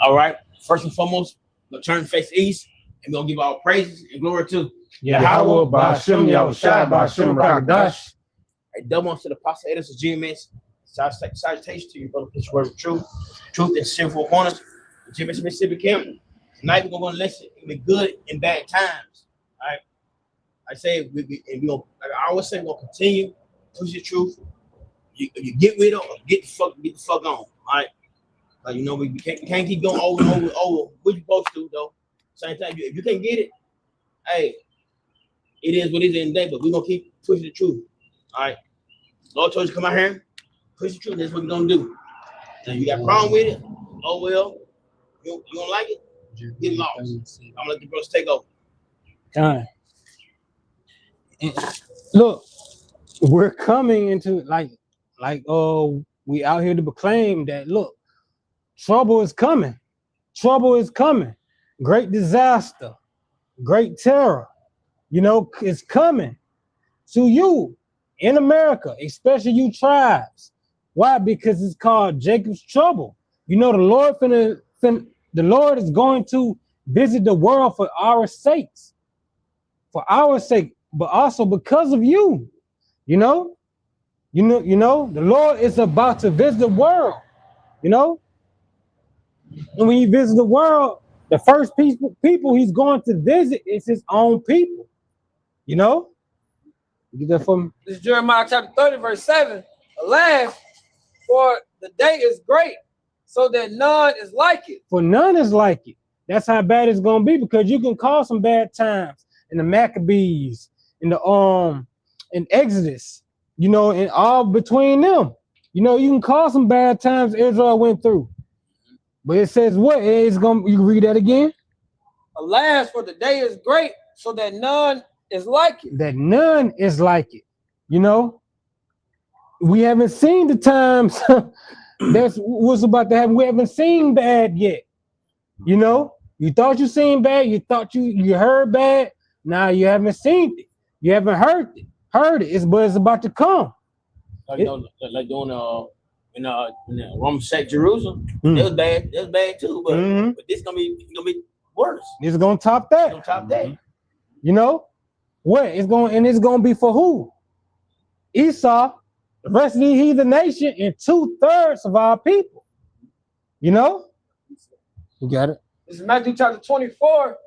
All right. First and foremost, we're gonna turn face east and we're gonna give our praises and glory to Yahweh, Ba'ashem, Yahushai, Ba'ashem, Rakadash. a double unto the apostle Edis of GMS. Salutation to you, brother. This word of truth. Truth and sinful corners. GMS Mississippi Camp. Tonight we're gonna listen. It'll be good in bad times. All right. I say we gonna, like I always say, we're gonna continue push the truth. You get with it or get the fuck on. All right. Like, you know, we can't keep going over and over and over. What you supposed to do though? Same time, if you can't get it, hey, it is what it is in the day, but we're gonna keep pushing the truth. All right. Lord told you to come out here, push the truth. That's what we're gonna do. Now you got a problem with it? Oh well, you don't like it? Get lost. I'm gonna let the brothers take over. Time. Look, we're coming into like we out here to proclaim that look, trouble is coming. Trouble is coming. Great disaster, great terror, you know, is coming to you in America, especially you tribes. Why? Because it's called Jacob's trouble. You know, the Lord is going to visit the world for our sakes, but also because of you. You know, the Lord is about to visit the world. You know, and when he visits the world, the first people he's going to visit is his own people. You know? You get that from? This is Jeremiah chapter 30, verse 7. Alas, for the day is great, so that none is like it. For none is like it. That's how bad it's gonna be, because you can call some bad times in the Maccabees, in the in Exodus, you know, and all between them. You know, you can call some bad times Israel went through. But it says what? It's gonna, you read that again? Alas, for the day is great, so that none is like it. That none is like it. You know? We haven't seen the times that's what's about to happen. We haven't seen bad yet. You know? You thought you seen bad, you thought you heard bad. Now you haven't seen it. You haven't heard it. But it's about to come. Like doing in the Roman sect Jerusalem, it was bad. It was bad too, but this gonna be worse. It's gonna top that. It's gonna top that. You know what? It's gonna be for who? Esau, the rest of the heathen nation, and 2/3 of our people. You know? You got it. This is Matthew chapter 24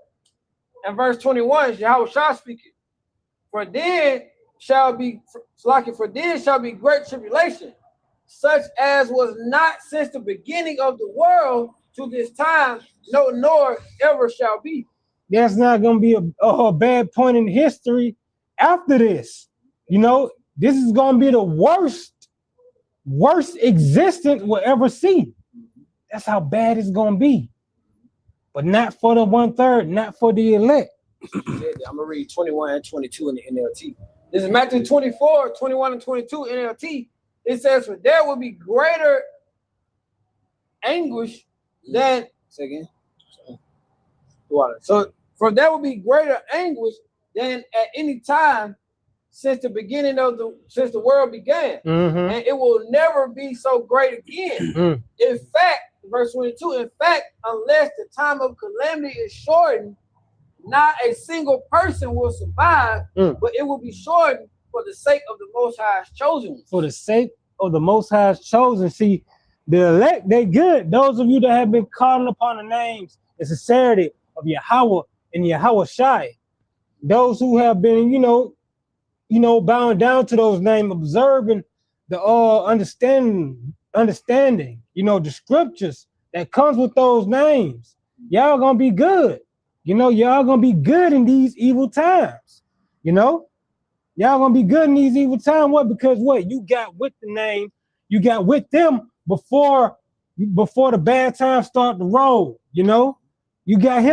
and verse 21. Yahushua speaking. For then shall be great tribulation, such as was not since the beginning of the world to this time, no, nor ever shall be. There's not going to be a bad point in history after this. You know, this is going to be the worst existence we'll ever see. That's how bad it's going to be. But not for the 1/3, not for the elect. I'm going to read 21 and 22 in the NLT. This is Matthew 24, 21 and 22 NLT. It says, for there will be greater anguish than, so for there will be greater anguish than at any time since the beginning of since the world began. And it will never be so great again. In fact, verse 22, in fact, unless the time of calamity is shortened, not a single person will survive, but it will be shortened for the sake of the Most High's chosen. For the sake of the Most High's chosen. See, the elect, they good. Those of you that have been calling upon the names and sincerity of Yahweh and Yahushai, those who have been, you know, bowing down to those names, observing the understanding, you know, the scriptures that comes with those names. Y'all gonna be good. You know, y'all gonna be good in these evil times. You know, y'all gonna be good in these evil times. What? Because what? You got with the name, you got with them before the bad times start to roll. You know, you got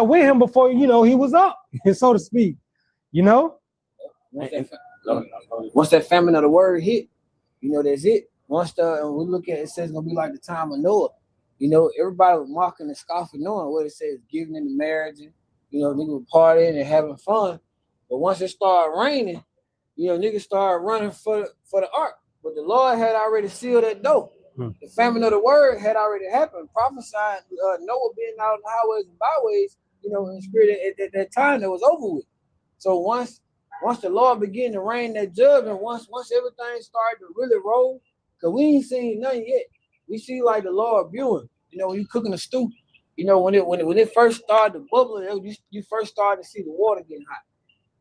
with him before, you know, he was up, so to speak. You know, once that famine of the word hit, you know, that's it. Once we look at it, it says it's gonna be like the time of Noah. You know, everybody was mocking and scoffing, knowing what it says, giving in the marriage, and, you know, niggas were partying and having fun. But once it started raining, you know, niggas started running for the ark. But the Lord had already sealed that door. The famine of the word had already happened. Prophesied Noah being out in the highways and byways, in spirit at that time that was over with. So once the Lord began to reign that judgment, once everything started to really roll, because we ain't seen nothing yet. We see like the Lord viewing, when you cooking a stew, when it first started to bubble, you first started to see the water getting hot.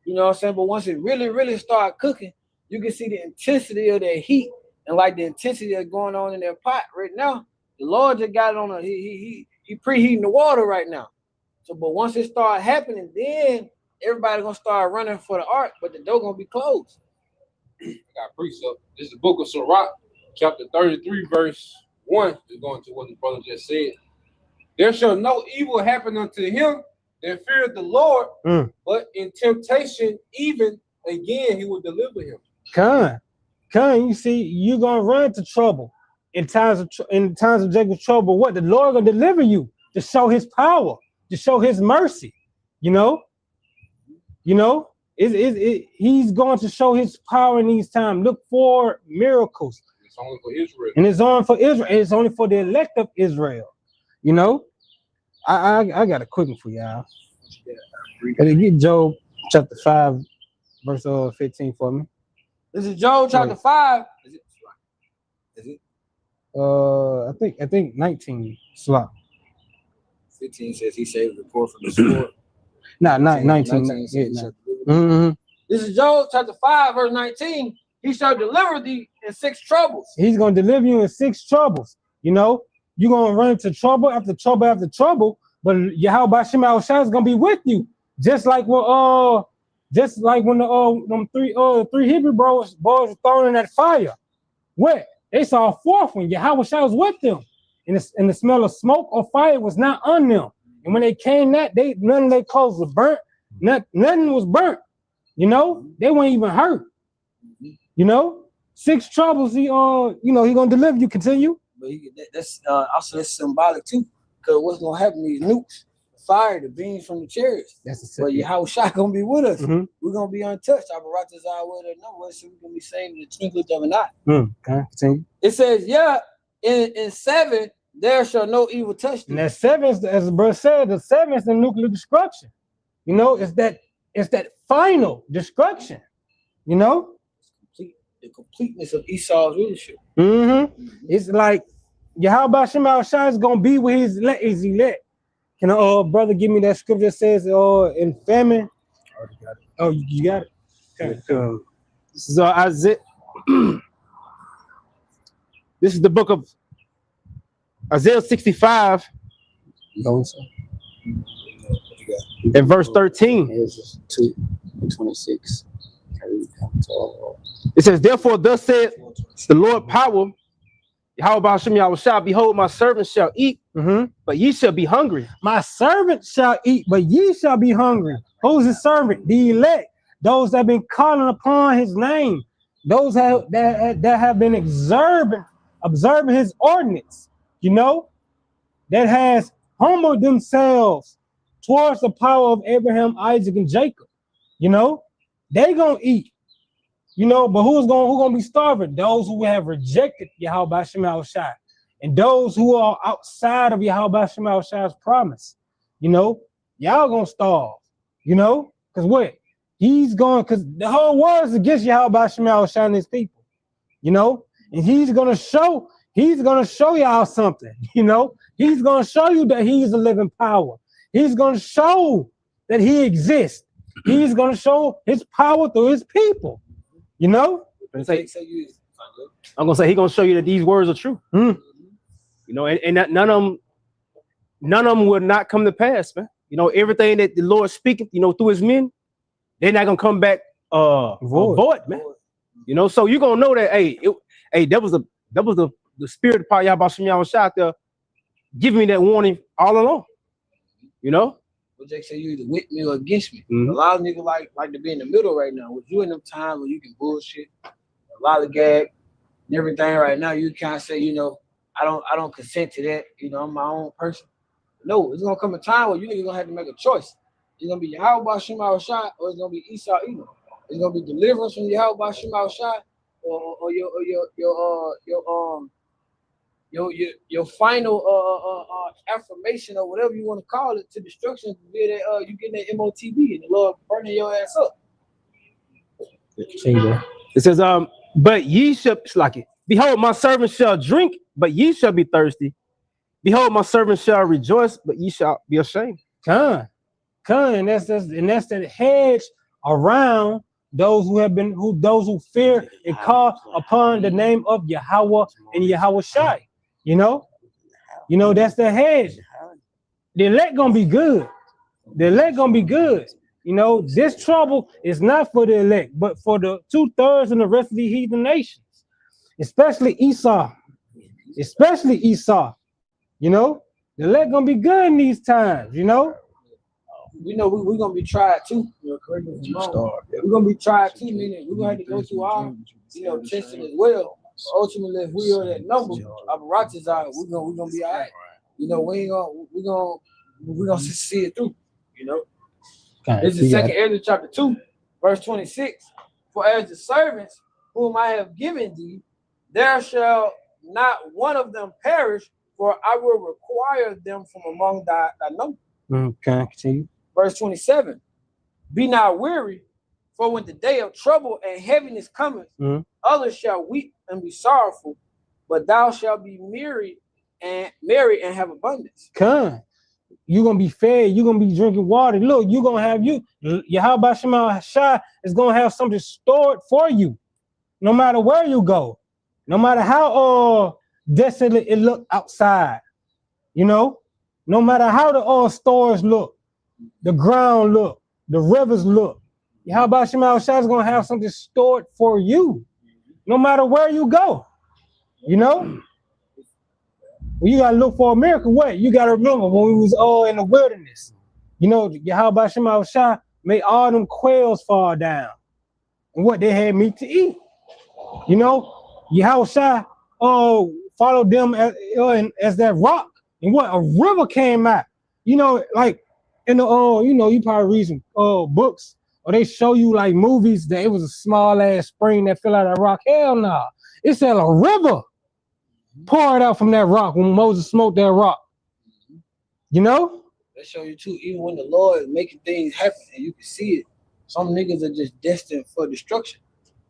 You know what I'm saying? But once it really, really started cooking, you can see the intensity of that heat and like the intensity that's going on in that pot right now. The Lord just got it on he preheating the water right now. So, but once it started happening, then everybody gonna start running for the ark, but the door gonna be closed. I got precept. This is the book of Sirach, chapter 33, verse 1. Is going to what the brother just said. There shall no evil happen unto him that feareth the Lord, but in temptation, even again, he will deliver him. You see, you're gonna run into trouble in times of Jacob's trouble. What the Lord gonna deliver you to show His power, to show His mercy. He's going to show His power in these times. Look for miracles. It's only for Israel, and it's only for Israel. It's only for the elect of Israel. I got a quick one for y'all. Get Job chapter 5, verse 15 for me. This is Job chapter 5. Is it? I think 19 slot. 15 says he saved the poor from the sword. Not 19. This is Job chapter 5, verse 19. He shall deliver thee in 6 troubles. He's gonna deliver you in 6 troubles. You're gonna run into trouble after trouble after trouble, but Yahweh Shem Shai is gonna be with you. Just like when them three Hebrew boys were thrown in that fire. What? They saw a fourth one. Yahweh Shai was with them. And the smell of smoke or fire was not on them. And when they came none of their clothes was burnt. Nothing was burnt. They weren't even hurt. 6 troubles, he gonna deliver you. Continue. But that's also symbolic too. Because what's gonna happen, these nukes, the fire, the beams from the chariots. But Yahweh Shai gonna be with us. We're gonna be untouched. Our Baratazah will know us, so we're gonna be saved in the twinkling of an eye. Okay, continue. It says, in 7 there shall no evil touch thee. And that 7 is, as the brother said, the 7 is the nuclear destruction. It's that final destruction. The completeness of Esau's leadership. It's like Yahweh Shem Shai is gonna be with his elect. Can brother give me that scripture that says in famine? I already got it. Oh, you got it. Okay. This is Isaiah. This is the book of Isaiah 65 and verse 13. It's 2:26. It says, therefore, thus said the Lord power, Yahweh Shem Yahushua, behold, my servant shall eat, but ye shall be hungry. My servant shall eat, but ye shall be hungry. Who's his servant? The elect, those that have been calling upon his name, those that have been observing his ordinance, that has humbled themselves towards the power of Abraham, Isaac, and Jacob. They gonna eat. But who's gonna be starving? Those who have rejected Yahweh Shem Shai, and those who are outside of Yahweh Shem Shai's promise. Y'all gonna starve. Because what? Because the whole world is against Yahweh Shem Shai and his people. And he's gonna show y'all something. He's gonna show you that he's a living power. He's gonna show that he exists. He's gonna show his power through his people. I'm gonna say he's gonna show you that these words are true. And none of them will not come to pass, man. Everything that the Lord speaking, through his men, they're not gonna come back void, man. So you're gonna know that that was the spirit of Yahweh Shem Yahushua out there giving me that warning all along. But they say you either with me or against me. A lot of niggas like to be in the middle right now. With you in them times where you can bullshit, a lot of gag and everything right now, you can't say, I don't consent to that. I'm my own person. No, it's gonna come a time where you niggas gonna have to make a choice. It's gonna be Yahweh Shem Shai or it's gonna be Esau Edom. It's gonna be deliverance from Yahweh Shem Shai or your final affirmation or whatever you want to call it to destruction be that you getting that MOTB and the Lord burning your ass up. It says, but ye shall like it. Behold, my servant shall drink, but ye shall be thirsty. Behold, my servant shall rejoice, but ye shall be ashamed. Con, and that's that hedge around those who fear and call upon the name of Yahweh and Yahweh Shai. You know that's the hedge. The elect gonna be good. The elect gonna be good. You know, this trouble is not for the elect, but for the 2/3 and the rest of the heathen nations, especially Esau. You know, the elect gonna be good in these times. You know, we're gonna be tried too. We're gonna be tried too, meaning we're gonna have to go through our testing as well. Ultimately, if we are that number, our righteous are, we're gonna be all right. You know, we're gonna see it through. You know. This is 2 Ezra chapter 2, verse 26. For as the servants whom I have given thee, there shall not one of them perish, for I will require them from among thy number. Okay, continue. Verse 27. Be not weary, for when the day of trouble and heaviness cometh, others shall weep and be sorrowful, but thou shalt be merry and have abundance. Come. You're gonna be fed, you're gonna be drinking water. Look, you're gonna have Yahweh Shema Shai is gonna have something stored for you, no matter where you go, no matter how desolate it look outside, you know, no matter how the stores look, the ground look, the rivers look. Yahweh Shema Shai is gonna have something stored for you, no matter where you go, you know. Well, you gotta look for a miracle. What? You gotta remember when we was all in the wilderness. You know, Yahweh Shema Shai made all them quails fall down. And what, they had meat to eat. You know, Yahweh Shai followed them as that rock. And what, a river came out. You know, like in the you probably read some books, or they show you like movies that it was a small ass spring that fell out of that rock. Hell no. It's a river. Pour it out from that rock when Moses smoked that rock. You know? They show you too, even when the Lord is making things happen and you can see it, some niggas are just destined for destruction.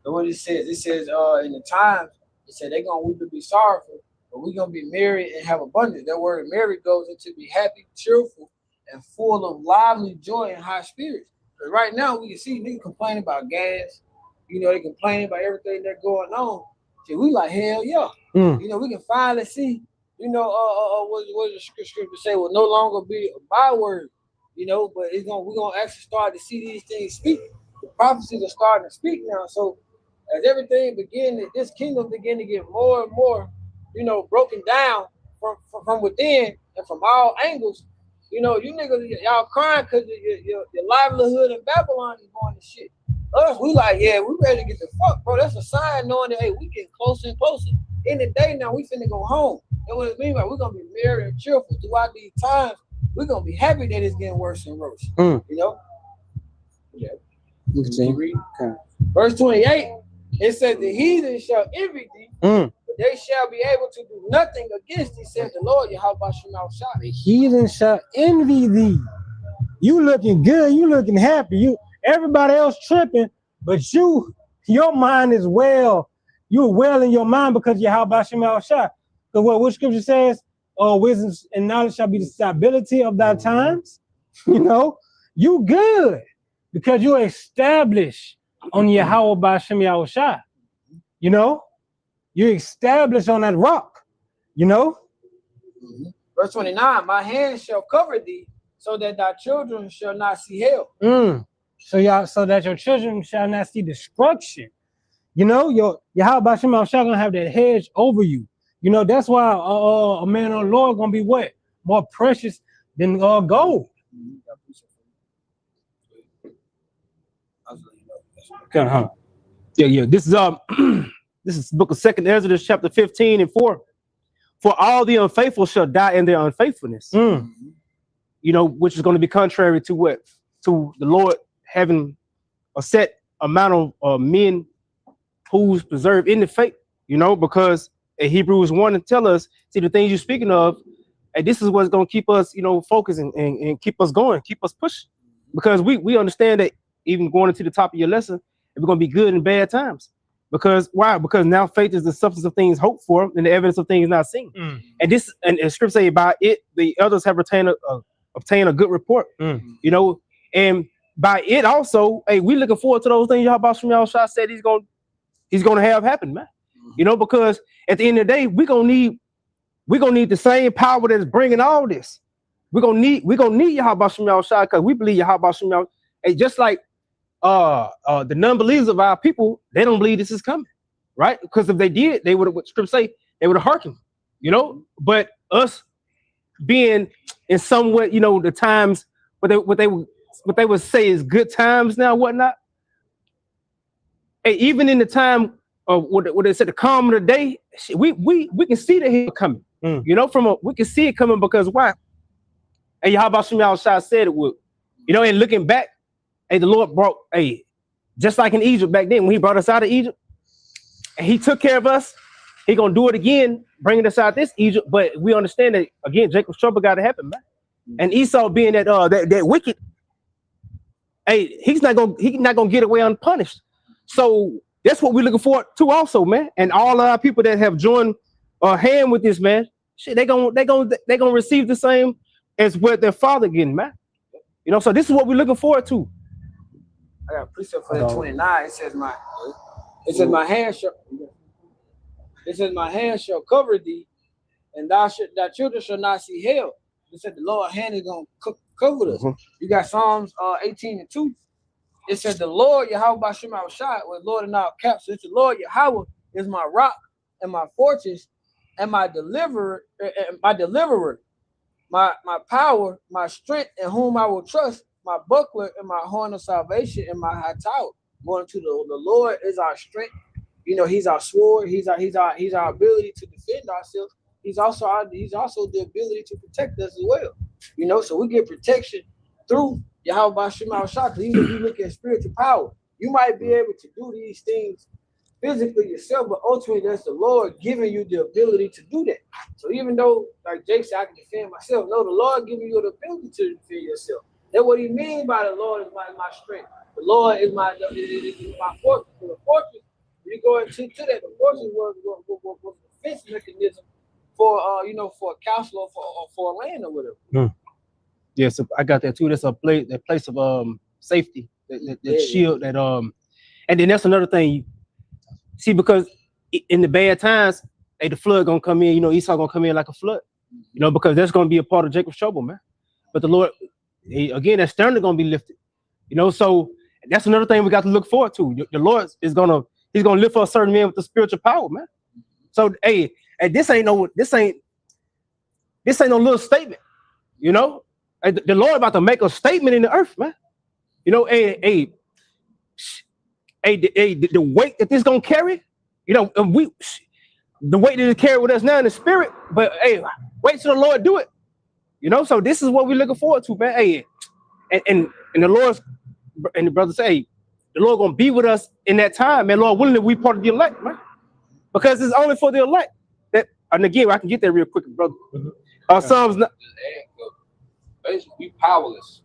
So what it says in the times, it said they're gonna weep and be sorrowful, but we're gonna be merry and have abundance. That word merry goes into be happy, cheerful, and full of lively joy and high spirits. But right now we can see niggas complaining about gas, they complaining about everything that's going on. So we like, hell yeah. You know, we can finally see, what the scripture say will no longer be a byword, but we're gonna actually start to see these things speak. The prophecies are starting to speak now. So as everything this kingdom begin to get more and more, broken down from within and from all angles. You niggas, y'all crying because your livelihood in Babylon is going to shit. Us, we like, yeah, we ready to get the fuck, bro. That's a sign knowing that, hey, we getting closer and closer. In the day now, we finna go home. And what it means, like, we're gonna be merry and cheerful throughout these times. We're gonna be happy that it's getting worse and worse. You know? Yeah. Okay. Verse 28, it says, the heathen shall envy thee, but they shall be able to do nothing against thee, says the Lord, Yahweh Shema Shai. The heathen shall envy thee. You looking good, you looking happy. Everybody else tripping, but your mind is well. You're well in your mind because Yahweh Shema Shai. Because what scripture says, wisdom and knowledge shall be the stability of thy times. You good because you're established on Yahweh Shema Shai. You're established on that rock. Verse 29, my hand shall cover thee so that thy children shall not see hell. So that your children shall not see destruction. Your Yahweh Shema Shai gonna have that hedge over you. That's why a man of the Lord gonna be what? More precious than gold. Okay, huh? Yeah. This is this is the book of 2 Ezra, chapter 15 and 4. For all the unfaithful shall die in their unfaithfulness. Which is going to be contrary to what? To the Lord having a set amount of men who's preserved in the faith, because Hebrews 1 and tell us, see the things you're speaking of, and this is what's gonna keep us, focused and keep us going, keep us pushing. Because we understand that even going into the top of your lesson, we're gonna be good in bad times. Because why? Because now faith is the substance of things hoped for and the evidence of things not seen. And this and scripture say by it the others have obtained a good report. And by it also, hey, we looking forward to those things Yahweh Shai said he's gonna have happen, man. Because at the end of the day, we're gonna need the same power that's bringing all this. We're gonna need Yahweh Shai because we believe Yahweh Shai. Hey, just like the non-believers of our people, they don't believe this is coming, right? Because if they did, they would have, what scripture say, they would have hearkened, But us being in somewhat, the times what they would say is good times now, whatnot. Hey, even in the time of what they said, the calm of the day, we can see the hill coming, we can see it coming because why? And Yahweh Shai said it would, and looking back. Hey, the Lord brought, just like in Egypt back then, when he brought us out of Egypt, and he took care of us, he gonna do it again, bringing us out this Egypt. But we understand that again, Jacob's trouble got to happen, man. And Esau being that wicked, hey, he's not gonna get away unpunished. So that's what we're looking forward to, also, man. And all our people that have joined hand with this, man, shit, they gonna receive the same as what their father getting, man. So this is what we're looking forward to. I got a precept for that 29. It says my hand shall cover thee, and thy children shall not see hell. It said the Lord's hand is gonna cover us. You got Psalms 18 and 2. It said the Lord Yahweh Shema Shai with Lord in all caps. It's the Lord Yahweh is my rock and my fortress and my deliverer, my power, my strength, in whom I will trust. My buckler and my horn of salvation and my high tower. Going to the Lord is our strength. He's our sword. He's our ability to defend ourselves. He's also the ability to protect us as well. So we get protection through Yahweh Shema Shai. Because even if you look at spiritual power, you might be able to do these things physically yourself, but ultimately that's the Lord giving you the ability to do that. So even though, like Jake said, I can defend myself, no, the Lord giving you the ability to defend yourself. That's what he means by the Lord is my strength. The Lord is my fortress. The fortress, when you go into that, the fortress was a defense mechanism for for a castle or for a land or whatever. Yeah, so I got that too. That's a place of safety, that shield, that and then that's another thing. See, because in the bad times, the flood gonna come in. Esau gonna come in like a flood. Because that's gonna be a part of Jacob's trouble, man. But the Lord. Again, that standard gonna be lifted, so that's another thing we got to look forward to. The Lord he's gonna lift for a certain man with the spiritual power, man. So hey, this ain't no little statement, The Lord about to make a statement in the earth, man. The weight that this gonna carry, the weight that it carry with us now in the spirit. But hey, wait till the Lord do it. So this is what we're looking forward to, man. Hey, and the Lord's and the brothers say, hey, the Lord gonna be with us in that time, man. Lord willing, that we part of the elect, man. Because it's only for the elect. That, and again, I can get that real quick, brother. Psalms. Basically, we powerless.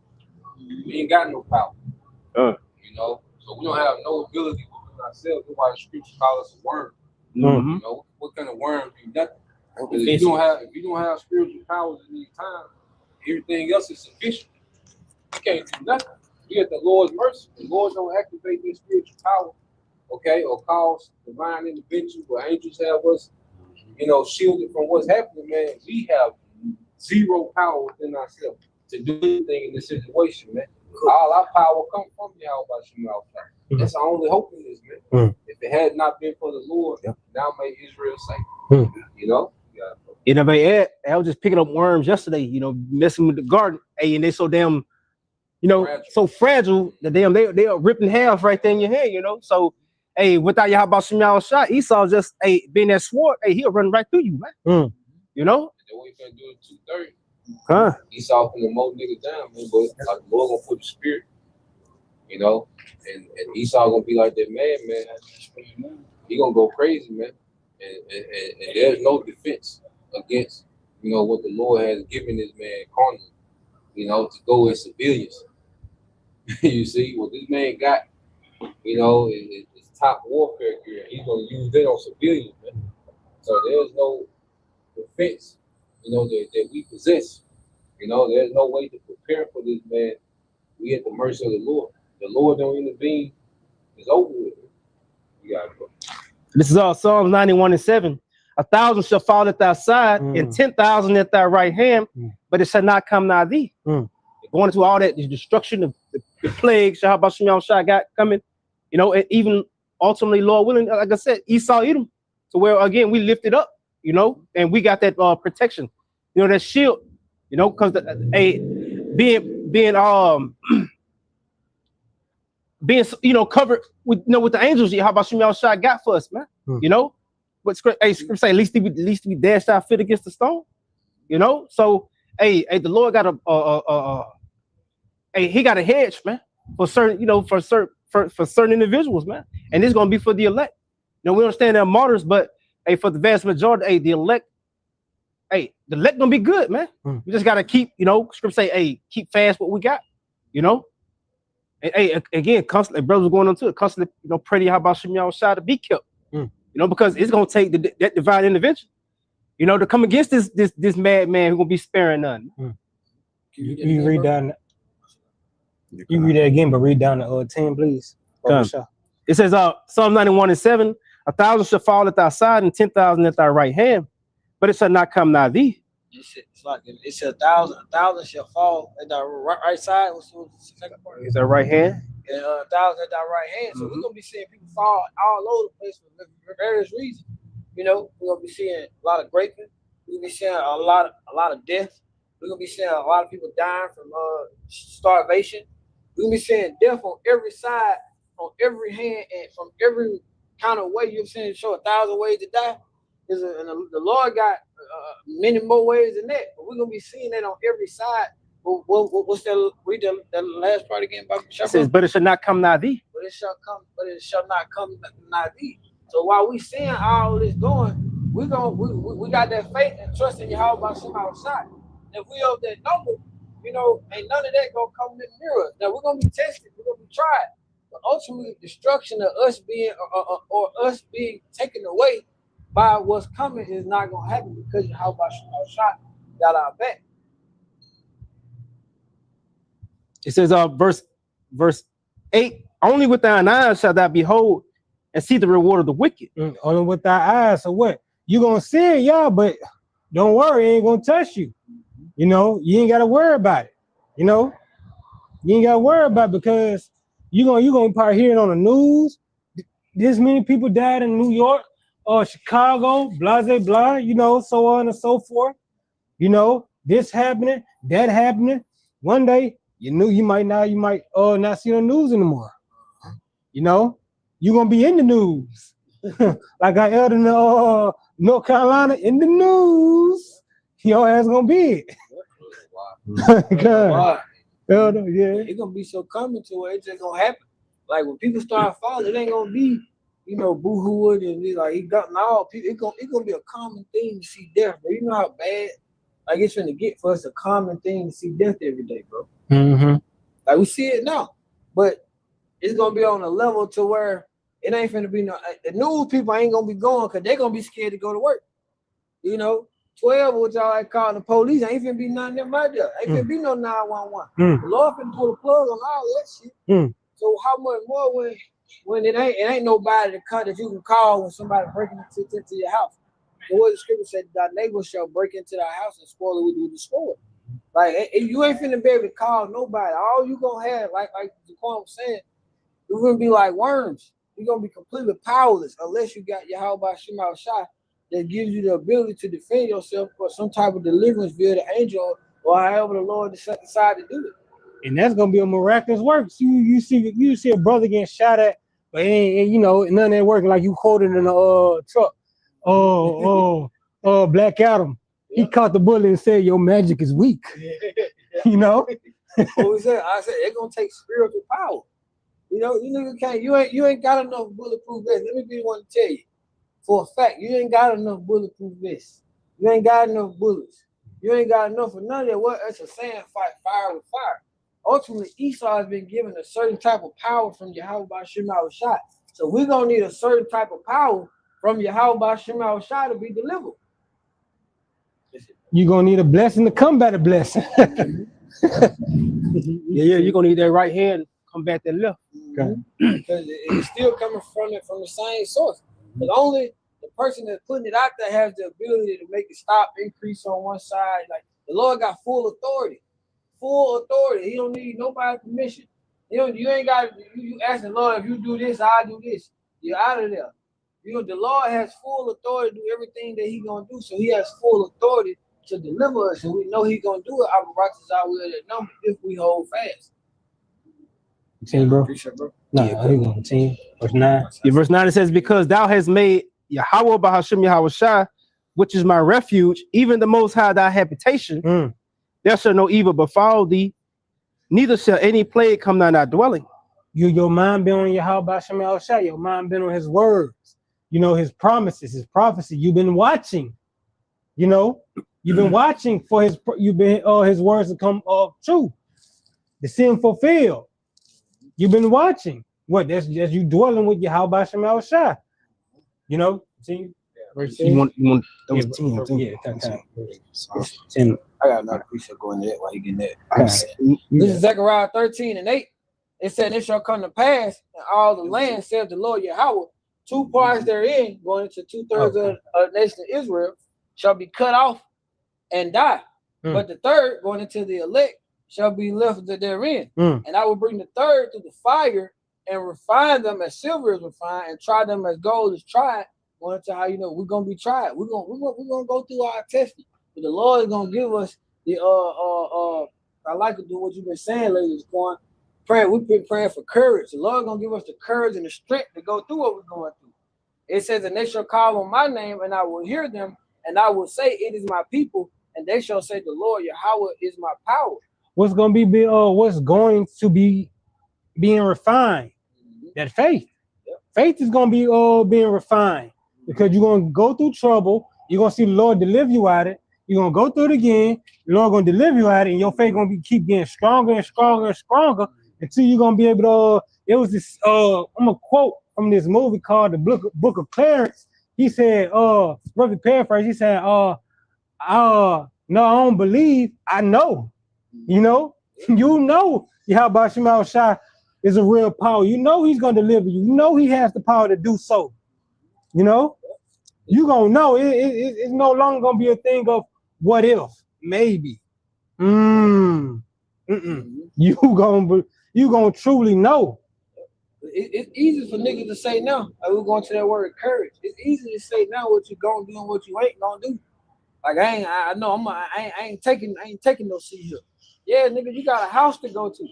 We ain't got no power. So we don't have no ability within ourselves. That's why the scripture calls us a worm. What kind of worm do nothing? If you don't have spiritual powers in these times, everything else is sufficient. You can't do nothing. You get the Lord's mercy. The Lord don't activate this spiritual power, or cause divine intervention where angels have us, shielded from what's happening, man. We have zero power within ourselves to do anything in this situation, man. All our power comes from Yahweh Shema. That's our only hope in this, man. If it had not been for the Lord, now may Israel safe. I was just picking up worms yesterday, messing with the garden. Hey, and they so damn, so fragile that they are ripped in half right there in your hand, So, hey, without Yahweh Shema Shai, Esau just being that sword, he'll run right through you, man. And then what he gonna do at 2:30? Esau from the mow niggas down, man. But like the Lord gonna put the spirit, and Esau gonna be like that man. He gonna go crazy, man. And there's no defense against, what the Lord has given this man carnally, to go as civilians. You see, what this man got, is top warfare gear. He's gonna use that on civilians, man. So there's no defense, that we possess. There's no way to prepare for this man. We at the mercy of the Lord. The Lord don't intervene. It's over with. You gotta go. This is all Psalms 91:7. 1,000 shall fall at thy side, and 10,000 at thy right hand, but it shall not come nigh thee. Going into all that, the destruction of the plagues, how about Shah got coming, and even ultimately, Lord willing, like I said, Esau Edom, to where again we lift it up, and we got that protection, that shield, because being covered with with the angels, how about Shah got for us, man, But scripture say, at least we dashed our foot against the stone, So, the Lord got he got a hedge, man, for certain, for certain individuals, man, and it's gonna be for the elect. We understand they're martyrs, but for the vast majority, the elect gonna be good, man. We just gotta keep, scripture say, keep fast what we got, And again, constantly, brothers going on to it, constantly, pray to Yahweh Shah to be kept. Because it's gonna take that divine intervention, to come against this madman who's gonna be sparing none. You read down. You read that again, but read down to 10, please. It says, Psalm 91:7, 1,000 shall fall at thy side, and 10,000 at thy right hand, but it shall not come nigh thee. It's like it said 1,000 shall fall at thy right side. What's the second part? Is that right hand? And 1,000 at thy right hand. So we're gonna be seeing people fall all over the place for various reasons. We're gonna be seeing a lot of raping. We're gonna be seeing a lot of death. We're gonna be seeing a lot of people dying from starvation. We're gonna be seeing death on every side, on every hand, and from every kind of way. You're saying show 1,000 ways to die. And the Lord got many more ways than that. But we're gonna be seeing that on every side. What's that? Read the last part again. It says, but it shall not come nigh thee. But it shall not come nigh thee. So while we seeing all this going, we got that faith and trust in Yahweh Shah. If we of that number, ain't none of that gonna come near us. Now we're gonna be tested, we're gonna be tried, but ultimately destruction of us being or us being taken away by what's coming is not gonna happen because Yahweh Shah got our back. It says, verse 8, only with thine eyes shall thou behold and see the reward of the wicked. Only with thy eyes. So what? You gonna see it, y'all, but don't worry, it ain't gonna touch you. You ain't gotta worry about it. You ain't gotta worry about it because you're gonna probably hear it on the news. This many people died in New York or Chicago, blah, blah, blah, so on and so forth. This happening, that happening. One day, you might not see on the news anymore. You're gonna be in the news. Like I held in North Carolina in the news. Your ass gonna be it. God. Yeah. It's gonna be so coming to where it's just gonna happen. Like when people start falling, it ain't gonna be, boo-hooing and be like he got all people. It's gonna be a common thing to see death, bro. You know how bad it's gonna get for us, a common thing to see death every day, bro. Like we see it now, but it's gonna be on a level to where it ain't finna be the news people ain't gonna be going because they're gonna be scared to go to work. 12, which y'all like calling the police, ain't finna be nothing in my there. Ain't finna be no 911. The Lord finna pull the plug on all that shit. So how much more when it ain't nobody that you can call when somebody breaking into your house. So what the scripture said, thy neighbor shall break into thy house and spoil it with the sword. Like you ain't finna be able to call nobody. All you gonna have, like Jaquan was saying, you're gonna be like worms. You're gonna be completely powerless unless you got Yahweh Shah that gives you the ability to defend yourself for some type of deliverance via the angel or however the Lord decide to do it. And that's gonna be a miraculous work. So you see a brother getting shot at, but none of that working like you quoted in the truck. Black Adam. He caught the bullet and said, "Your magic is weak." What we said? I said it's gonna take spiritual power. You nigga can't. You ain't got enough bulletproof vest. Let me be the one to tell you. for a fact, you ain't got enough bulletproof vests. You ain't got enough bullets. You ain't got enough of none of that. What? It's a sand fight, fire with fire. Ultimately, Esau has been given a certain type of power from Yahweh Ba'Shem Yahushua. So we're going to need a certain type of power from Yahweh Ba'Shem Yahushua to be delivered. You're going to need a blessing to combat a blessing. Yeah, you're gonna need that right hand, combat that left. Okay. Because it's still coming from the same source. But only the person that's putting it out there has the ability to make it stop, increase on one side. Like the Lord got full authority. Full authority. He don't need nobody's permission. You ain't got you ask the Lord, if you do this, I'll do this. You're out of there. The Lord has full authority to do everything that He's gonna do. So He has full authority to deliver us, and we know He's gonna do it. Our righteous are will that number if we hold fast. 10, bro. Appreciate it, bro. No, he going 10, verse 9. Yeah, verse 9 it says, because thou hast made Yahweh Ba'Hashem Yahushua, which is my refuge, even the Most High thy habitation, there shall no evil befall thee, neither shall any plague come nigh thy dwelling. Your mind been on Yahweh Ba'Shem Yahushua. Your mind been on His words. His promises, His prophecy. You've been watching. You've been watching for His words to come true, to see Him fulfilled. You've been watching. What? That's you dwelling with Yahweh Ba'Shem Yahushua. See? Verse 10. You want that was 10. Yeah, 10. I got another precept going there while you getting that. This is Zechariah 13:8. It said, it shall come to pass in all the land, saith the Lord Yahweh, 2 parts therein, going into 2/3 of the nation of Israel, shall be cut off and die. But the third, going into the elect, shall be left therein. And I will bring the third to the fire and refine them as silver is refined, and try them as gold is tried. Going into how we're gonna be tried. We're gonna go through our testing. But the Lord is gonna give us the I like to do what you've been saying, ladies. We've been praying for courage. The Lord is gonna give us the courage and the strength to go through what we're going through. It says, and they shall call on my name, and I will hear them, and I will say, it is my people, and they shall say, the Lord Yahweh is my power. What's going to be being refined? That faith. Faith is going to be being refined, because you're going to go through trouble. You're going to see the Lord deliver you out of it. You're going to go through it again. The Lord going to deliver you out of it, and your faith going to keep getting stronger and stronger and stronger until you're going to be able to. It was this. I'm going to quote from this movie called The Book of Clarence. He said, roughly paraphrase, he said, no, I don't believe, I know. Yahweh Ba'Shem Yahushua is a real power. He's going to deliver you. He has the power to do so. You're going to know. It's no longer going to be a thing of what if, maybe. You going to truly know. It's easy for niggas to say no. Like we're going to that word courage. It's easy to say now what you gonna do and what you ain't gonna do. Like I ain't taking no seat here. Yeah, nigga, you got a house to go to.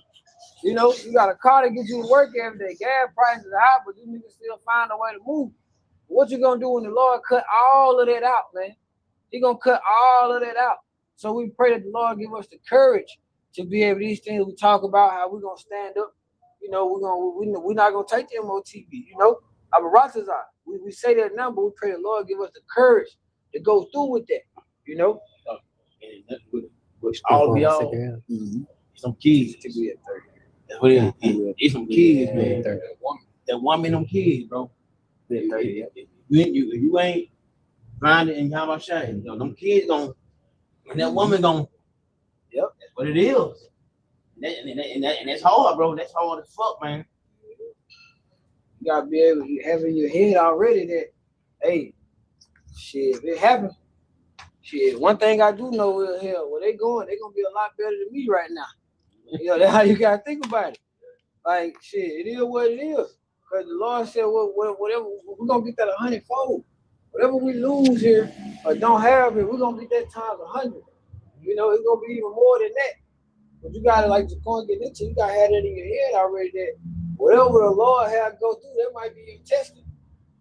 You got a car to get you to work every day. Gas prices are high, but you niggas still find a way to move. What you gonna do when the Lord cut all of that out, man? He gonna cut all of that out. So we pray that the Lord give us the courage to be able, these things we talk about, how we're gonna stand up. We're not gonna take the MOTB. Our Ratzahs are. We say that now, but we pray the Lord give us the courage to go through with that. Which all be all. Some kids to be at 30. That's what it is. It's some kids, man. That woman, them kids, bro. If you ain't finding in Yahweh, them kids gonna, and that woman gonna. Yep, that's what it is. And that's hard, bro. That's hard as fuck, man. You gotta be able to have in your head already that, hey, shit, if it happens, shit. One thing I do know is, hell, where they going, they're gonna be a lot better than me right now. That's how you gotta think about it. Like, shit, it is what it is. Because the Lord said, whatever, we're gonna get that 100-fold. Whatever we lose here or don't have it, we're gonna get that times 100. It's gonna be even more than that. But you gotta, like Jaquan get into, you gotta have that in your head already that whatever the Lord had to go through, that might be your testing.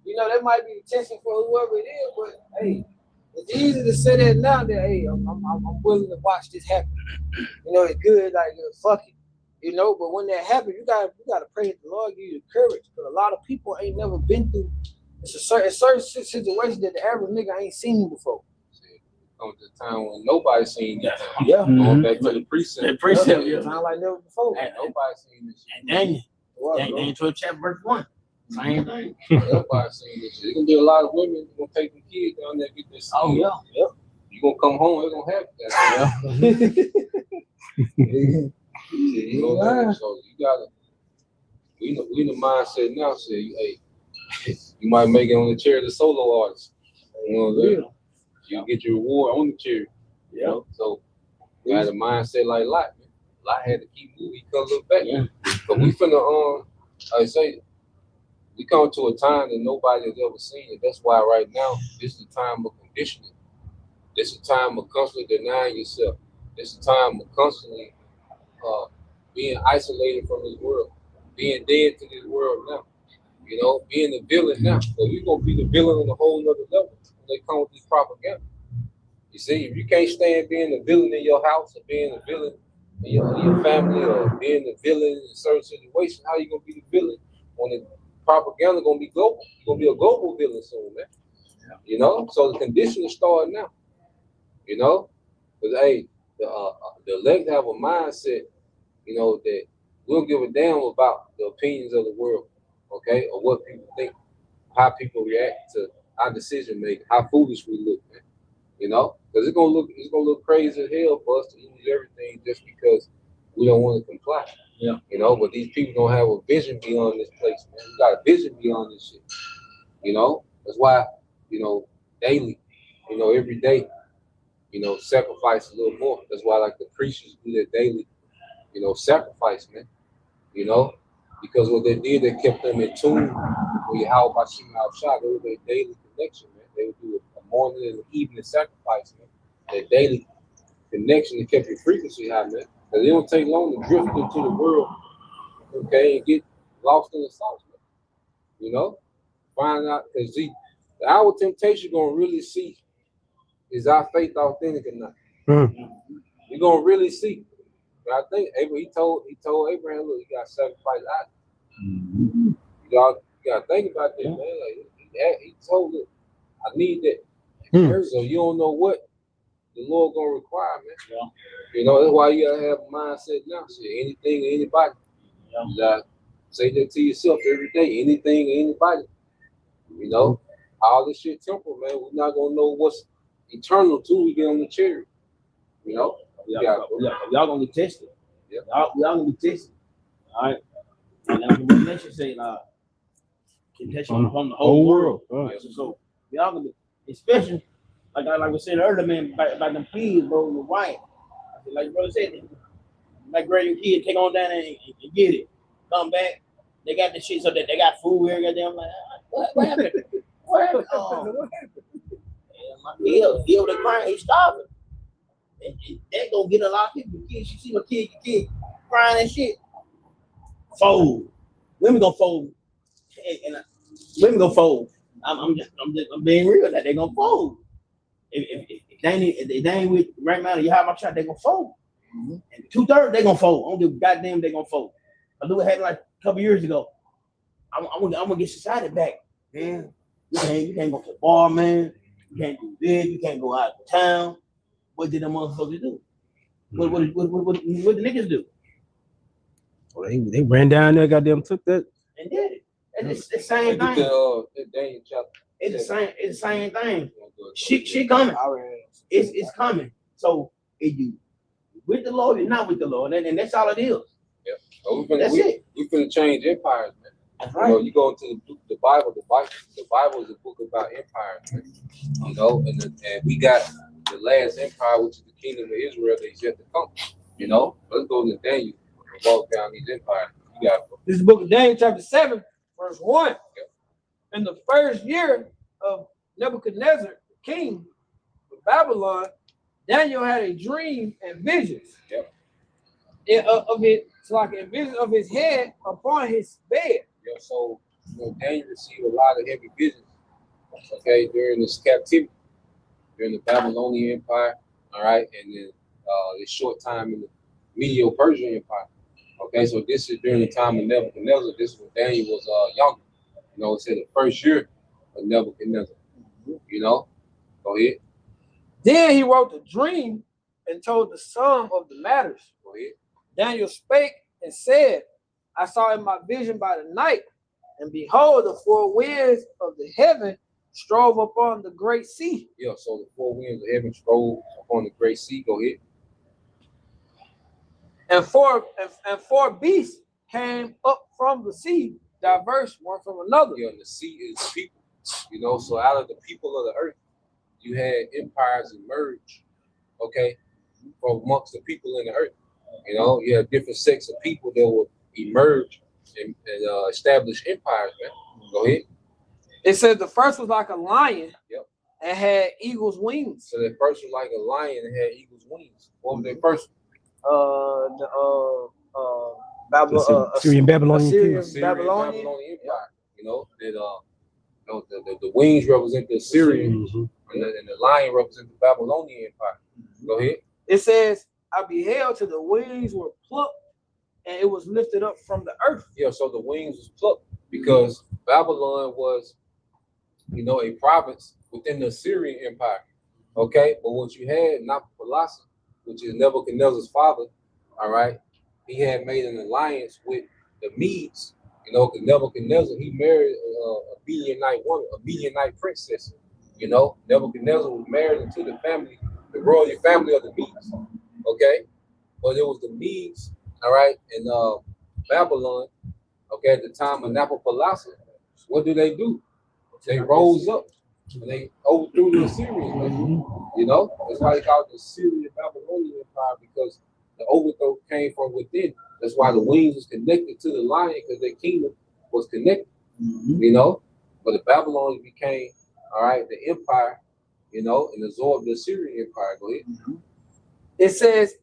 That might be the testing for whoever it is. But hey, it's easy to say that now that hey, I'm willing to watch this happen. It's good, like fuck it. But when that happens, you gotta pray that the Lord give you the courage. Because a lot of people ain't never been through It's a certain situation that the average nigga ain't seen before. Comes to a time when nobody's seen this. Yeah. Going back to the precept. The precept, Yeah. Time like never before. And Nobody's seen this shit. And Daniel 12 chapter verse 1. Same thing. Nobody's seen this shit. There's gonna be a lot of women who gonna take the kids down there and get this. Oh, yeah. Yep. You gonna come home, it's gonna happen. You know that. So you gotta, we in the mindset now. Say, hey, you might make it on the chair of the solo artist. You know what I'm saying? You get your reward on the chair. You know? So we had a mindset like Lot. Man. Lot had to keep moving. He couldn't look back. Yeah. But we finna I say, we come to a time that nobody has ever seen it. That's why right now this is the time of conditioning. This is the time of constantly denying yourself. This is the time of constantly being isolated from this world, being dead to this world now. You know, being the villain now. So you're gonna be the villain on a whole nother level when they come with this propaganda. You see, if you can't stand being the villain in your house or being the villain in your family or being the villain in a certain situation, how you gonna be the villain when the propaganda gonna be global? You're gonna be a global villain soon, man. Yeah. You know, so the conditioning starting now. You know, because hey, the elect have a mindset, you know, that we don't give a damn about the opinions of the world, okay, or what people think, how people react to our decision making, how foolish we look, man. You know, because it's gonna look crazy as hell for us to lose everything just because we don't want to comply. Yeah. You know, but these people don't have a vision beyond this place, man. We got a vision beyond this shit. You know, that's why, you know, daily, you know, every day, you know, sacrifice a little more. That's why like the preachers do that daily, you know, sacrifice, man. You know, because what they did, they kept them in tune with Yahweh Bashim al-Shah. They were their daily connection, man. They would do a morning and an evening sacrifice, man. Their daily connection, they kept your frequency high, man. Because it don't take long to drift into the world, okay, and get lost in the sauce, man. You know? Find out, because our temptation gonna really see, is our faith authentic or not? You're gonna really see. But I think he told Abraham, look, you gotta sacrifice Isaac. You gotta think about that, man. Like, he told him, I need that. So you don't know what the Lord gonna require, man. Yeah. You know, that's why you gotta have a mindset now. Say anything or anybody. Yeah. You gotta say that to yourself every day. Anything or anybody. You know, all this shit temporal, man. We're not gonna know what's eternal till we get on the chair. You know? Y'all gonna get tested. Yeah. Y'all gonna be tested. All right. And then the Revelation say temptation on the whole world. Right. So y'all gonna be, especially like we said earlier, man, about them kids, bro, the white. Like your brother said, like grab your kid, take on down there and get it. Come back. They got the shit so that they got food here. Goddamn, like what happened? What happened? He over there crying. He's starving. And that gonna get a lot of people. Kids, you see my kid crying and shit. Fold. Women gonna fold. And women gonna fold. I'm being real. That they gonna fold. If they ain't with right now, you have my shot, they gonna fold. Mm-hmm. And 2/3 they gonna fold. I don't give goddamn they gonna fold. I knew it happened like a couple years ago. I'm gonna get society back, man. You can't go to the bar, man. You can't do this. You can't go out of town. What did the motherfuckers do? What the niggas do? Well, they ran down there, goddamn took that and did it. It's the same thing. It's the same thing. She coming. It's coming. So if you with the Lord, you're not with the Lord, and that's all it is. Yeah. So we finna change empires, man. That's right. You know, you go into the Bible. The Bible is a book about empires, man. You know, and we got the last empire, which is the kingdom of Israel, that is yet to come. You know, let's go to Daniel and walk down these empires. This is the book of Daniel, chapter 7, verse 1. Yep. In the first year of Nebuchadnezzar, king of Babylon, Daniel had a dream and visions. Yep. Visions of his head upon his bed. Yeah, so Daniel received a lot of heavy visions, okay, during this captivity, during the Babylonian Empire, all right, and then this short time in the Medo-Persian Empire. Okay, so this is during the time of Nebuchadnezzar. This is when Daniel was younger. You know, it said the first year of Nebuchadnezzar. You know, go ahead. Then he wrote the dream and told the sum of the matters. Go ahead. Daniel spake and said, I saw in my vision by the night, and behold, the four winds of the heaven strove upon the great sea. Yeah, so the four winds of heaven strove upon the great sea. Go ahead. And four beasts came up from the sea, diverse one from another. Yeah, and the sea is people. You know, so out of the people of the earth, you had empires emerge, okay, from amongst the people in the earth. You know, you have different sects of people that will emerge and establish empires, man. Go ahead. It says the first was like a lion. Yep. And had eagle's wings. So the first was like a lion and had eagle's wings. What was their first? Syrian Babylonian king. Babylonian Empire. You know, that the wings represent the Assyrian, and the lion represents the Babylonian Empire. Go ahead. It says, I beheld till the wings were plucked, and it was lifted up from the earth. Yeah, so the wings was plucked because Babylon was, you know, a province within the Assyrian Empire. Okay, but what you had, Nabopolassar, which is Nebuchadnezzar's father, all right, he had made an alliance with the Medes. You know, because Nebuchadnezzar, he married a Midianite woman, a Midianite princess. You know, Nebuchadnezzar was married into the family, the royal family of the Medes. Okay, but it was the Medes, all right, in Babylon. Okay, at the time of Nabopolassar, what do? They rose up and they overthrew the Assyrians. You know, that's why they call it the Syrian Babylonian Empire, because the overthrow came from within. That's why the wings was connected to the lion, because their kingdom was connected. You know, but the Babylonians became, all right, the empire, you know, and absorbed the Assyrian Empire. Go ahead. It says,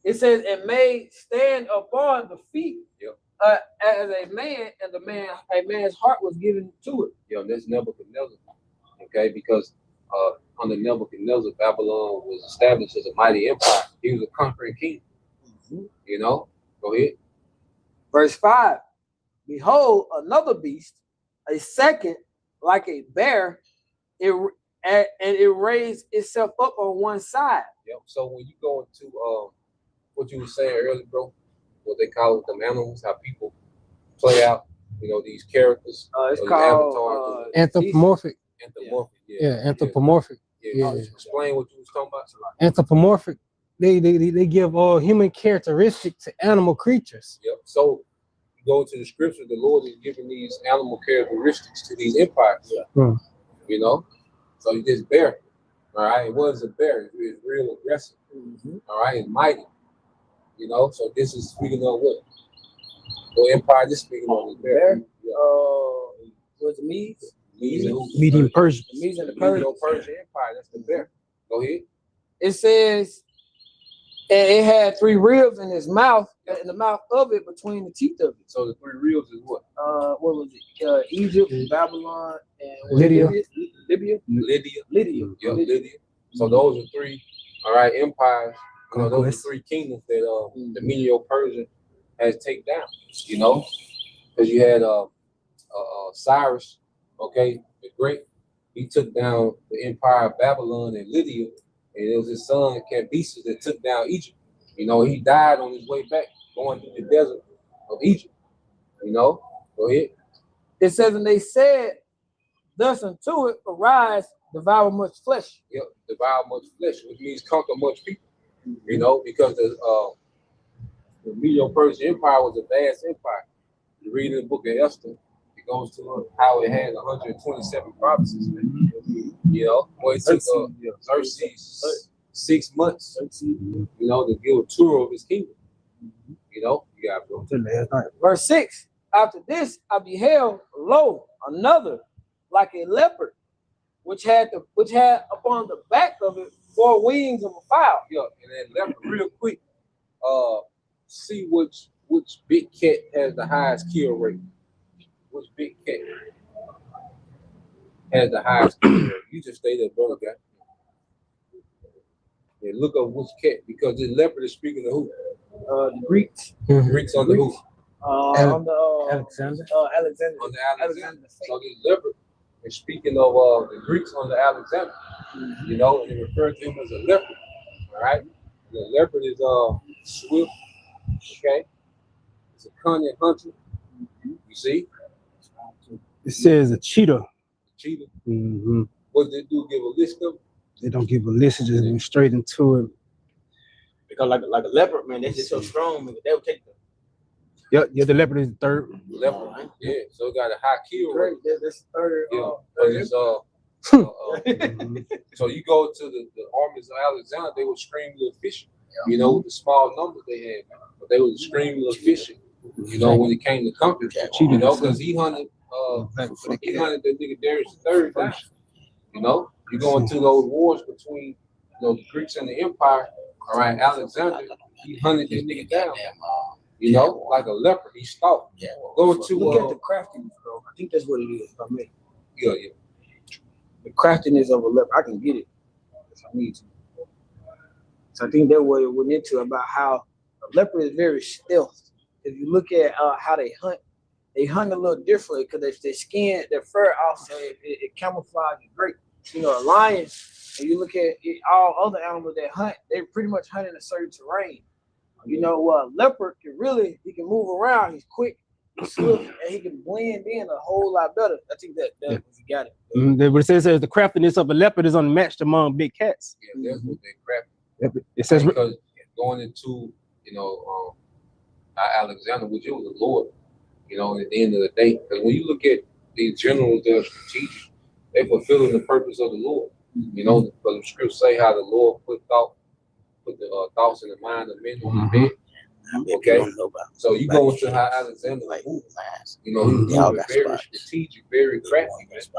it made stand upon the feet. Yep. As a man, and a man's heart was given to it. Yo, that's Nebuchadnezzar. Okay, because under Nebuchadnezzar, Babylon was established as a mighty empire. He was a conquering king. You know, go ahead. Verse 5. Behold, another beast, a second like a bear, and it raised itself up on one side. Yep. So when you go into what you were saying earlier, bro, what they call it, the animals, how people play out, you know, these characters. It's called anthropomorphic. Anthropomorphic. Yeah, anthropomorphic. Yeah. Explain what you was talking about. Anthropomorphic. They give all human characteristics to animal creatures. Yep. So you go to the scripture, the Lord is giving these animal characteristics to these empires. Yeah. You know, so this bear, all right, it was a bear. It's real aggressive. All right, it's mighty. You know, so this is speaking of what? The empire. This is speaking of the bear. Was the Medes? Median Persian. The Medes and the Persian Persians. Empire. That's the bear. Go ahead. It says, and it had 3 ribs in his mouth, in the mouth of it, between the teeth of it. So the 3 ribs is what? What was it? Egypt, Babylon, and Lydia. Lydia. Yeah, Lydia. So those are 3, all right, empires. You know, those are 3 kingdoms that the Medo-Persian has taken down. You know, because you had Cyrus, okay, the Great. He took down the empire of Babylon and Lydia, and it was his son Cambyses that took down Egypt. You know, he died on his way back, going through the desert of Egypt. You know, go ahead. It says, and they said, thus unto it, arise, devour much flesh. Yep, devour much flesh, which means conquer much people. You know, because the Medo-Persian Empire was a vast empire. You read in the book of Esther, it goes to how it had 127 provinces. You know, well, it took Xerxes 6 months, you know, to give a tour of his kingdom. You know, you got to go. Verse 6. After this, I beheld, lo, another like a leopard, which had upon the back of it 4 wings of a fowl. Yeah, and then leopard, real quick, see which big cat has the highest kill rate. Which big cat has the highest kill rate? You just stay there, brother guy. And look up which cat, because this leopard is speaking of who? The Greeks. Greeks under who? On the Alexander. Alexander. On the Alexander. Alexander. So this leopard is speaking of the Greeks on the Alexander. You know, and they refer to him as a leopard. All right. The leopard is swift. Okay. It's a cunning hunter. You see, It says a cheetah. cheetah. Mm-hmm. What did they do? Give a list of. They don't give a list, they just go straight into it. Because like a leopard, man, that's just so strong, man. They would take the Yeah, the leopard is the third. Leopard. Yeah. So it got a high kill rate. Great. That's the third. Yeah. third It's, Mhm. so you go to the armies of Alexander, they were extremely efficient. You know, with the small numbers they had, but they were extremely efficient. You know, when it came to company, you know, because he hunted the nigga Darius III down. You know, you go into those wars between the Greeks and the Empire. All right, Alexander, he hunted this nigga down. You know, like a leopard, he stalked. Go to Look at the craftiness, bro. I think that's what it is. For me, yeah. the craftiness of a leopard, I can get it if I need to. So I think that's what it went into about how a leopard is very stealth. If you look at how they hunt a little differently because their skin, their fur also it camouflages great. You know, a lion, and you look at all other animals that hunt, they pretty much hunt in a certain terrain. You know, a leopard he can move around. He's quick, he's swift, and he can blend in a whole lot better. I think that you got it. What it says is the craftiness of a leopard is unmatched among big cats. Yeah, that's what they crafted. It says Because going into, Alexander, which it was the Lord, at the end of the day. Because when you look at these generals that are strategic, they're fulfilling the purpose of the Lord. Because the scriptures say how the Lord put the thoughts in the mind of men on the bed. Okay, so you go into how Alexander moved. He was moving very strategic, very crafty. That's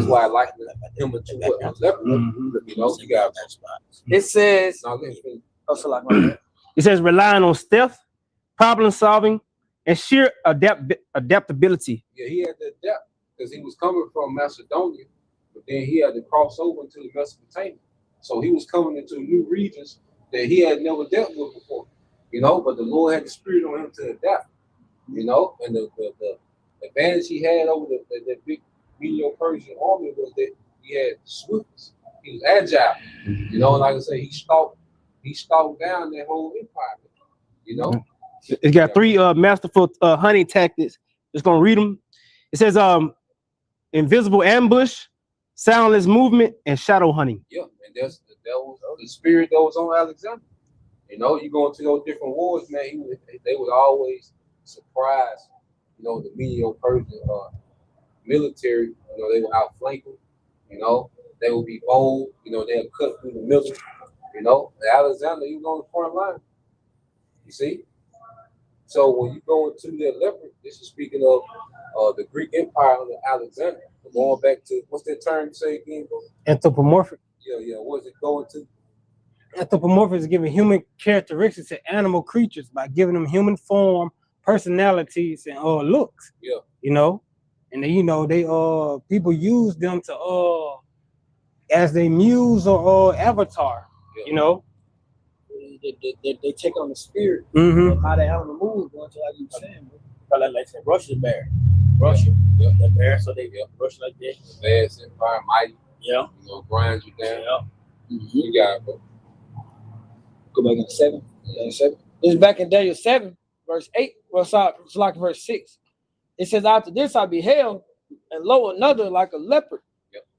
why I like him into a leopard. You got It says, it says relying on stealth, problem solving, and sheer adaptability. Yeah, he had to adapt because he was coming from Macedonia, but then he had to cross over into the Mesopotamia. So he was coming into new regions that he had never dealt with before. But the Lord had the spirit on him to adapt. And the advantage he had over the big Medo-Persian army was that he had swiftness. He was agile. And like I say, he stalked down that whole empire. It's got three masterful hunting tactics. Just gonna read them. It says invisible ambush, soundless movement, and shadow hunting. Yeah, and that was the spirit that was on Alexander. You go into those different wars, man. They would always surprise, the Medo-Persian military. They would outflank them. They would be bold. They'll cut through the middle. Alexander, he was on the front line. You see. So when you go into that leopard, this is speaking of the Greek Empire under Alexander. Going back to what's that term you say again, bro? Anthropomorphic. Yeah. What's it going to? Anthropomorphic is giving human characteristics to animal creatures by giving them human form, personalities, and looks. Yeah. And they people use them to as they muse or avatar. Yeah. They take on the spirit Mm-hmm. of how the animal moves, going to like you were saying. like say Russia's bear. Russia, the bear, so they Russia like that. Vast empire, mighty. Yeah. Grind you down. Yeah. You got it, bro. Go back in 7. This is back in Daniel 7, verse 8. Well, it's like verse 6. It says, after this I beheld, and lo, another like a leopard,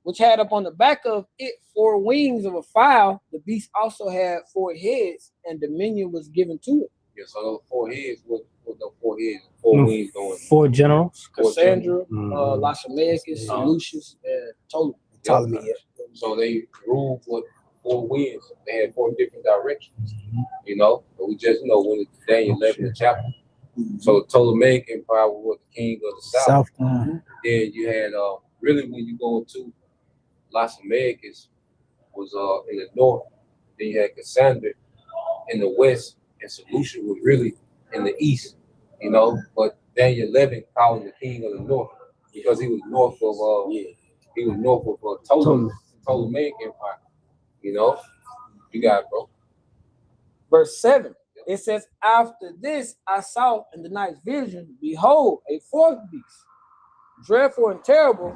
which had upon the back of it 4 wings of a fowl. The beast also had 4 heads, and dominion was given to it. Yeah, so those 4 heads, what those 4 heads, 4 wings going? 4 generals. Cassandra, Mhm. Lysimachus, Lucius, and Ptolemy. So they ruled with 4 winds. They had 4 different directions. But we just when it's Daniel 11 chapter. So the Ptolemaic Empire was the king of the south. Then you had really when you go into Lysimachus was in the north. Then you had Cassandra in the west, and Seleucus was really in the east. But Daniel 11 called him the king of the north because he was north of Ptolemaic Empire. You got it, bro. Verse 7. It says, after this I saw in the night's vision, behold, a fourth beast, dreadful and terrible,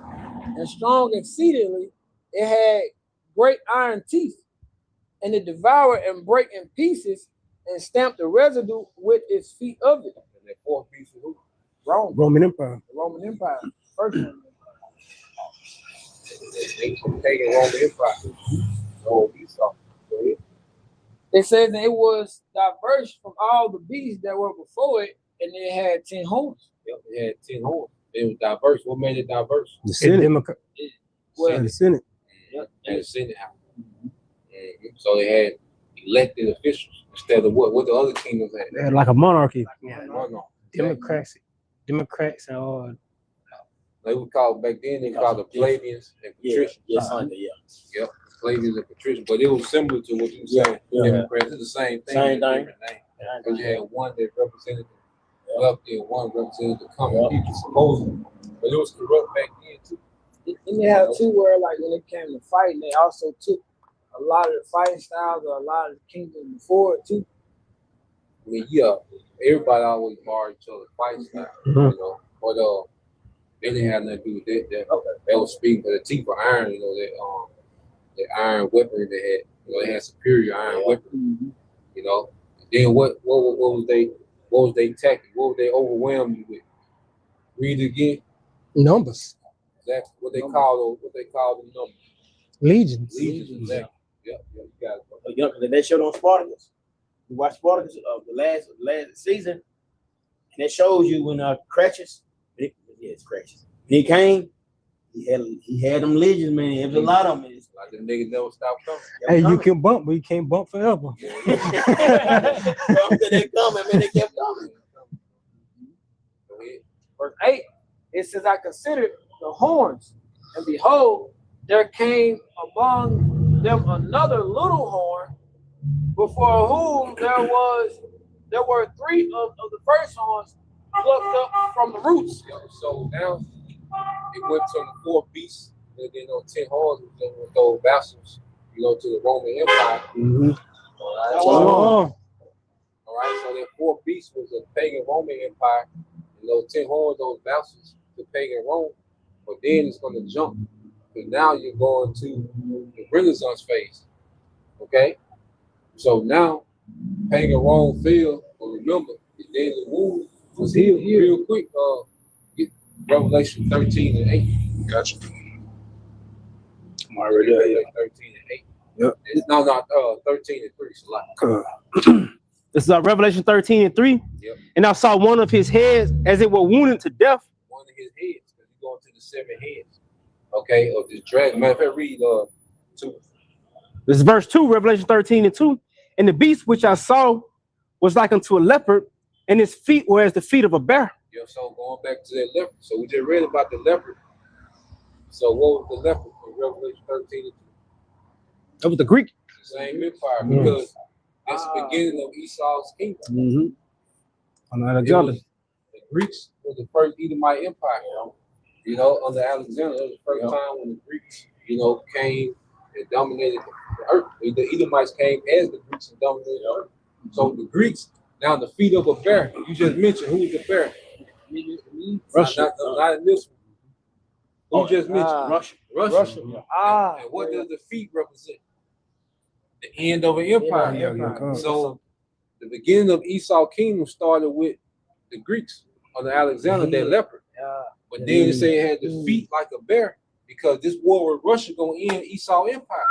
and strong exceedingly. It had great iron teeth, and it devoured and brake in pieces, and stamped the residue with its feet of it. And that fourth beast was who? Rome, Roman Empire. the Roman Empire, first one. Ancient pagan Roman Empire. Oh, Esau. Go ahead. It says that it was diverse from all the beasts that were before it, and it had 10 horns. Yep, it had 10 horns. It was diverse. What made it diverse? The Senate. Well, The Senate. And the Senate House. So they had elected officials instead of what the other kingdoms had. They had like a monarchy. No. Democrats and all. They would call back then. They called the plebeians and patricians. Yep, plebeians and patricians. But it was similar to what you were saying. Democrats. It's the same thing. Same thing. Different name. Because you had one that represented the wealthy and one represented the common people, supposedly. But it was corrupt back then too. and they have two where like when it came to fighting, they also took a lot of the fighting styles or a lot of the kingdoms before it too. I mean, yeah, everybody always borrowed each other's fighting style, you know. But they didn't have nothing to do with that. They was speaking for the teeth of iron, you know, that iron weaponry they had. You know, they had superior iron weaponry. You know. And then what was they tactic? What would they overwhelm you with? Read it again. Numbers. That's what they call the numbers. Legions. Legions, exactly. Yep, you got it. Yeah, because they showed on Spartacus. You watch Spartacus of the last season, and it shows you when Crassus, it's Crassus. When he came, he had them legions, man. There was a lot of them. Like the niggas never stop coming. Hey, you can bump, but you can't bump forever. After they coming, man, they kept coming. Go ahead. Verse 8, it says, I considered the horns, and behold, there came among them another little horn, before whom there were three of the first horns plucked up from the roots. So now it went from the four beasts, and then 10 horns with those vassals, you know, to the Roman Empire. All right, so that four beasts was a pagan Roman Empire, and those 10 horns, those vassals to pagan Rome. But then it's going to jump, because now you're going to the Renaissance phase. Okay? So now, pagan Rome fell, but remember, then the wound was healed real quick. Get Revelation 13 and 8. Gotcha. I'm already there. 13 and 8. Yep. No, 13 and 3. So like, This is Revelation 13 and 3. Yep. And I saw one of his heads as it were wounded to death. one of his heads, because he's going to the 7 heads. Okay, of this dragon. Matter of fact, read 2. This is verse 2, Revelation 13 and 2. And the beast which I saw was like unto a leopard, and his feet were as the feet of a bear. Yeah, so going back to that leopard. So we just read about the leopard. So what was the leopard in Revelation 13 and 2? That was the Greek. The same empire, because that's the beginning of Esau's kingdom. The Greeks was the first Edomite empire. You know, under Alexander, it was the first time when the Greeks, you know, came and dominated the earth. The Edomites came as the Greeks and dominated the earth. So the Greeks, now the feet of a bear. You just mentioned who's the bear? Russia. Not in this one. You just mentioned Russia. And what does the feet represent? The end of an empire. So the beginning of Esau's kingdom started with the Greeks under Alexander, that leopard. But then they say it had the feet like a bear, because this war with Russia gonna end Esau's empire.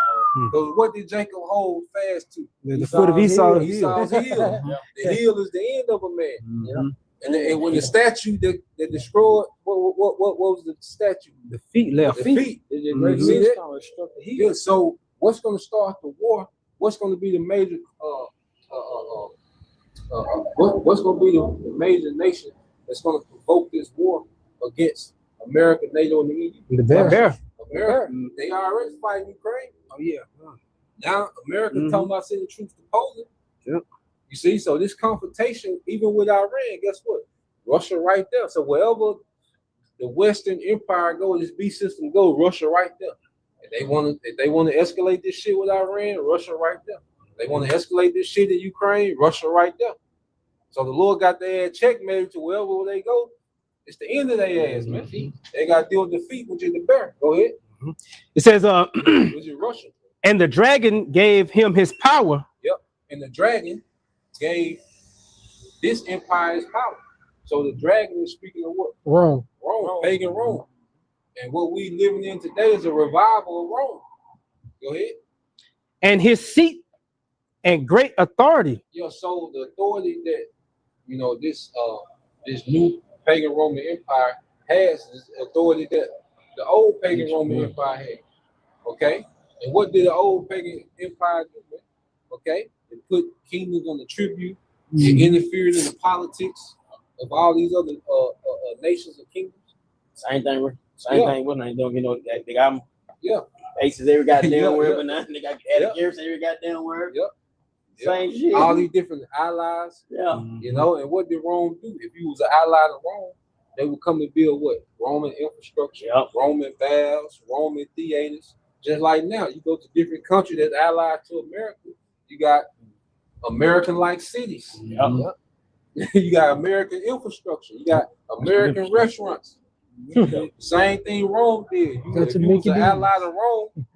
Because what did Jacob hold fast to? The foot of Esau's heel. Esau's heel. The heel is the end of a man. And when the statue that destroyed, what was the statue? The feet left. The feet. See that? Yeah, so what's going to start the war? What's going to be the major? What's going to be the major nation that's going to provoke this war against America, NATO, and the EU? The bear. America. They are already fighting Ukraine. Oh yeah. Now America talking about sending troops to Poland. Yep. You see, so this confrontation, even with Iran, guess what? Russia right there. So wherever the Western Empire go, this beast system go, Russia right there. And if they want to escalate this shit with Iran, Russia right there. They want to escalate this shit in Ukraine, Russia right there. So the Lord got their ass checkmated to wherever they go. It's the end of their ass, man. They got to deal with defeat, which is the bear. Go ahead. It says, Which is Russia. and the dragon gave him his power. Yep. And the dragon gave this empire his power. So the dragon is speaking of what? Rome. Rome, pagan Rome. And what we living in today is a revival of Rome. Go ahead. And his seat and great authority. Yeah, so the authority that, you know, this new pagan Roman Empire has is authority that the old pagan Roman Empire had. Okay? And what did the old pagan empire do, man? Okay? It put kingdoms on the tribute. It interfered in the politics of all these other nations and kingdoms. Same thing. What they doing? You know, they got them. Yeah. Aces every goddamn Yeah, word, yeah. but now they got added Yeah. Garrison every goddamn word. Yep. Same shit. All these different allies, Yeah. you know, and what did Rome do? If you was an ally to Rome, they would come and build what? Roman infrastructure, Yep. Roman baths, Roman theaters. Just like now, you go to different countries that's allied to America, you got American-like cities. Yep. You got American infrastructure. You got American restaurants. Same thing Rome did. Got If to you make was it an easy. ally to Rome,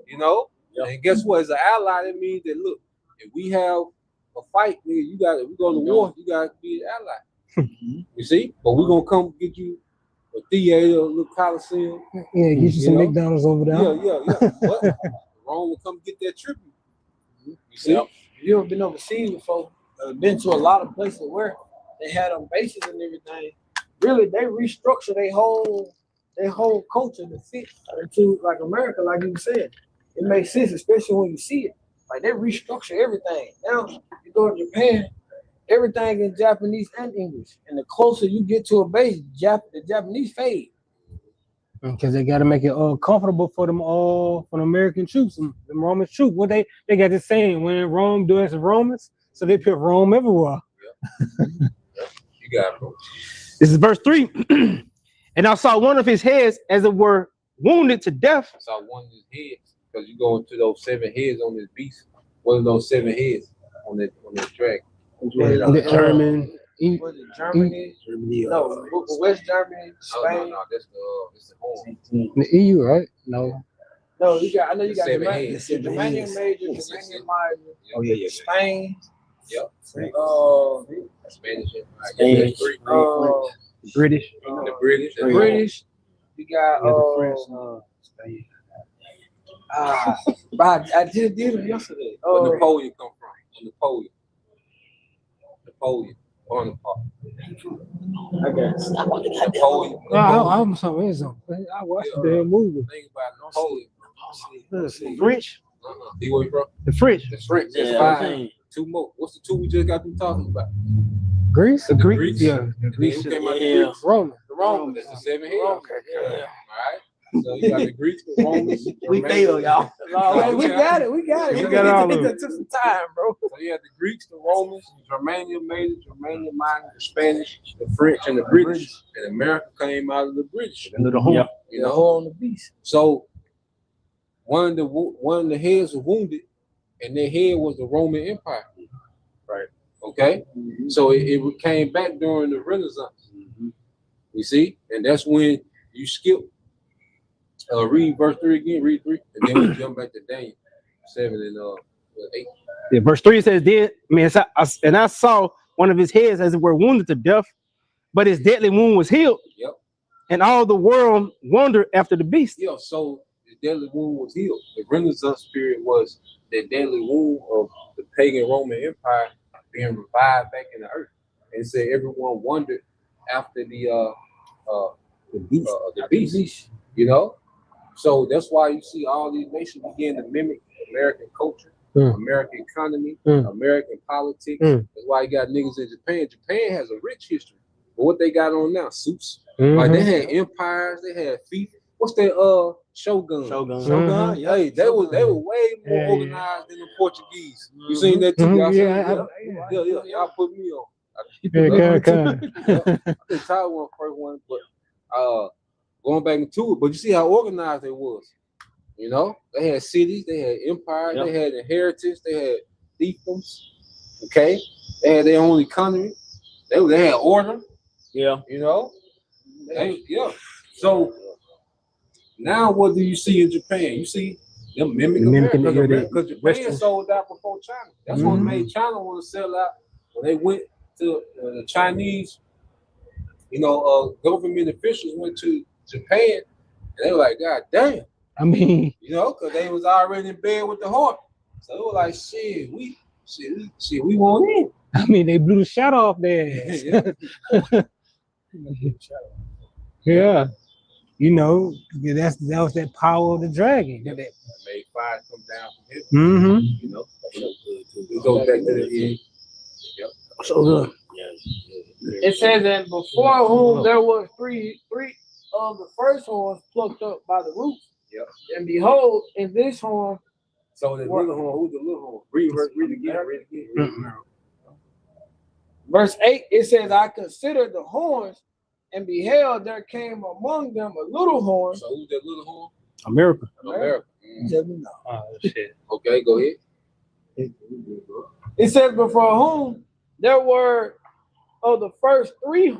you know, Yep. and guess what? As an ally, that means that look, if we have a fight, nigga, you got if we go to war, you got to be an ally. You see? But we're gonna come get you a theater, a little coliseum. Yeah, get you some You know? McDonald's over there. Yeah. But Rome will come get that tribute. You see? Yep. You ever been overseas before? Been to a lot of places where they had them bases and everything. Really, they restructure their whole culture to fit into like America, like you said. It makes sense, especially when you see it. Like they restructure everything. Now you go to Japan, everything in Japanese and English. And the closer you get to a base, the Japanese fade. Because they got to make it comfortable for them for the American troops, them Roman troops. What they got this saying, when in Rome, do as the Romans. So they put Rome everywhere. You got it, bro. This is verse 3. And I saw one of his heads as it were wounded to death. I saw one of his heads because you go into those 7 heads on this beast. One of those 7 heads on that dragon. The German. Was it Germany? No, West Germany, Spain. No, that's the home. The EU, right? No. No, I know you got Seven Germanium heads. Germanium major, Germanium minor, Oh yeah. Spain. Yep. Spanish, Spanish. Spanish. Greek. British. The British. the British. We got I just did them yesterday. Where Napoleon come from? Napoleon. Bonaparte. Napoleon. I'm sorry. I watched the damn movie. Think about Napoleon. French. See where you from? The French. The French. That's Yeah, 5. 2 more. What's the 2 we just got them talking about? Greece? The Greek. Greeks. Yeah. And then who came out the Yeah. Greeks? Roman. The Romans. That's the 7 heads. Okay. All right. So you got the Greeks, the Romans. We fail, y'all. We got it. We got all of it. them. It took some time, bro. So you had the Greeks, the Romans, the Germanium major, Germanium minor, the Spanish, the French, and the British. And America came out of the British. Under the home. Yeah. You The know. whole on the beast. So one of the heads was wounded, and their head was the Roman Empire. Right. Okay. So it came back during the Renaissance. You see, and that's when you skip. Read verse 3 again. Read 3, and then we jump back to Daniel 7 and 8. Yeah, verse 3 says, and I saw one of his heads as it were wounded to death, but his deadly wound was healed. Yep. And all the world wondered after the beast. Yeah. So the deadly wound was healed. The Renaissance period was the deadly wound of the pagan Roman Empire being revived back in the earth. And it said everyone wondered after the beast. You know. So that's why you see all these nations begin to mimic American culture, American economy, American politics. That's why you got niggas in Japan. Japan has a rich history. But what they got on now? Suits. Like they had empires, they had FIFA. What's that Shogun? Shogun. Hey, they were way more organized than the Portuguese. You seen that too? Y'all seen that? Yeah. Y'all put me on. I think Tyler won the first one, but going back into it, but you see how organized they was. You know, they had cities, they had empires, they had inheritance, they had fiefdoms. Okay, they had their own economy. They had order. Yeah. You know. Yeah. So now, what do you see in Japan? You see them mimicking America because Japan sold out before China. That's what made China want to sell out. When they went to the Chinese, government officials went to Japan, and they were like, "God damn!" I mean, because they was already in bed with the heart. So they were like, "Shit, we want in." I mean, they blew the shot off there. Yeah. That was that power of the dragon. That made fire come down from heaven. It goes back to the end. Yep. So good. It says that before whom there was three of the first horns plucked up by the roots. Yep. And behold, in this horn. So the little horn, who's the little horn? Read again. Verse 8, it says, I considered the horns and beheld there came among them a little horn. So who's that little horn? America. Oh, shit. Okay, go ahead. It says, before whom there were of the first three,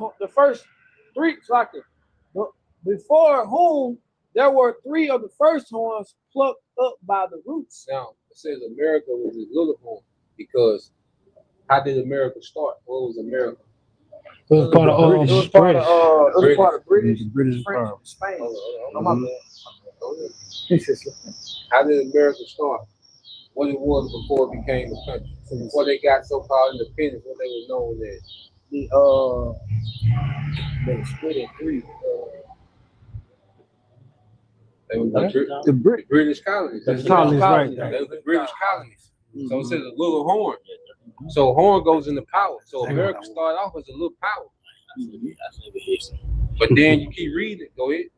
before whom there were three of the first horns plucked up by the roots. Now, it says America was his little horn because how did America start? What was America? It was part of British. It was part of British, French, Spain. How did America start? What it was before it became a country. So before they got so-called independence, what they were known as. They split in three. They were the British colonies. The colonies, right. They were the British colonies. So it says a little horn. So horn goes into power. So America started off as a little power. But then you keep reading it. Go ahead.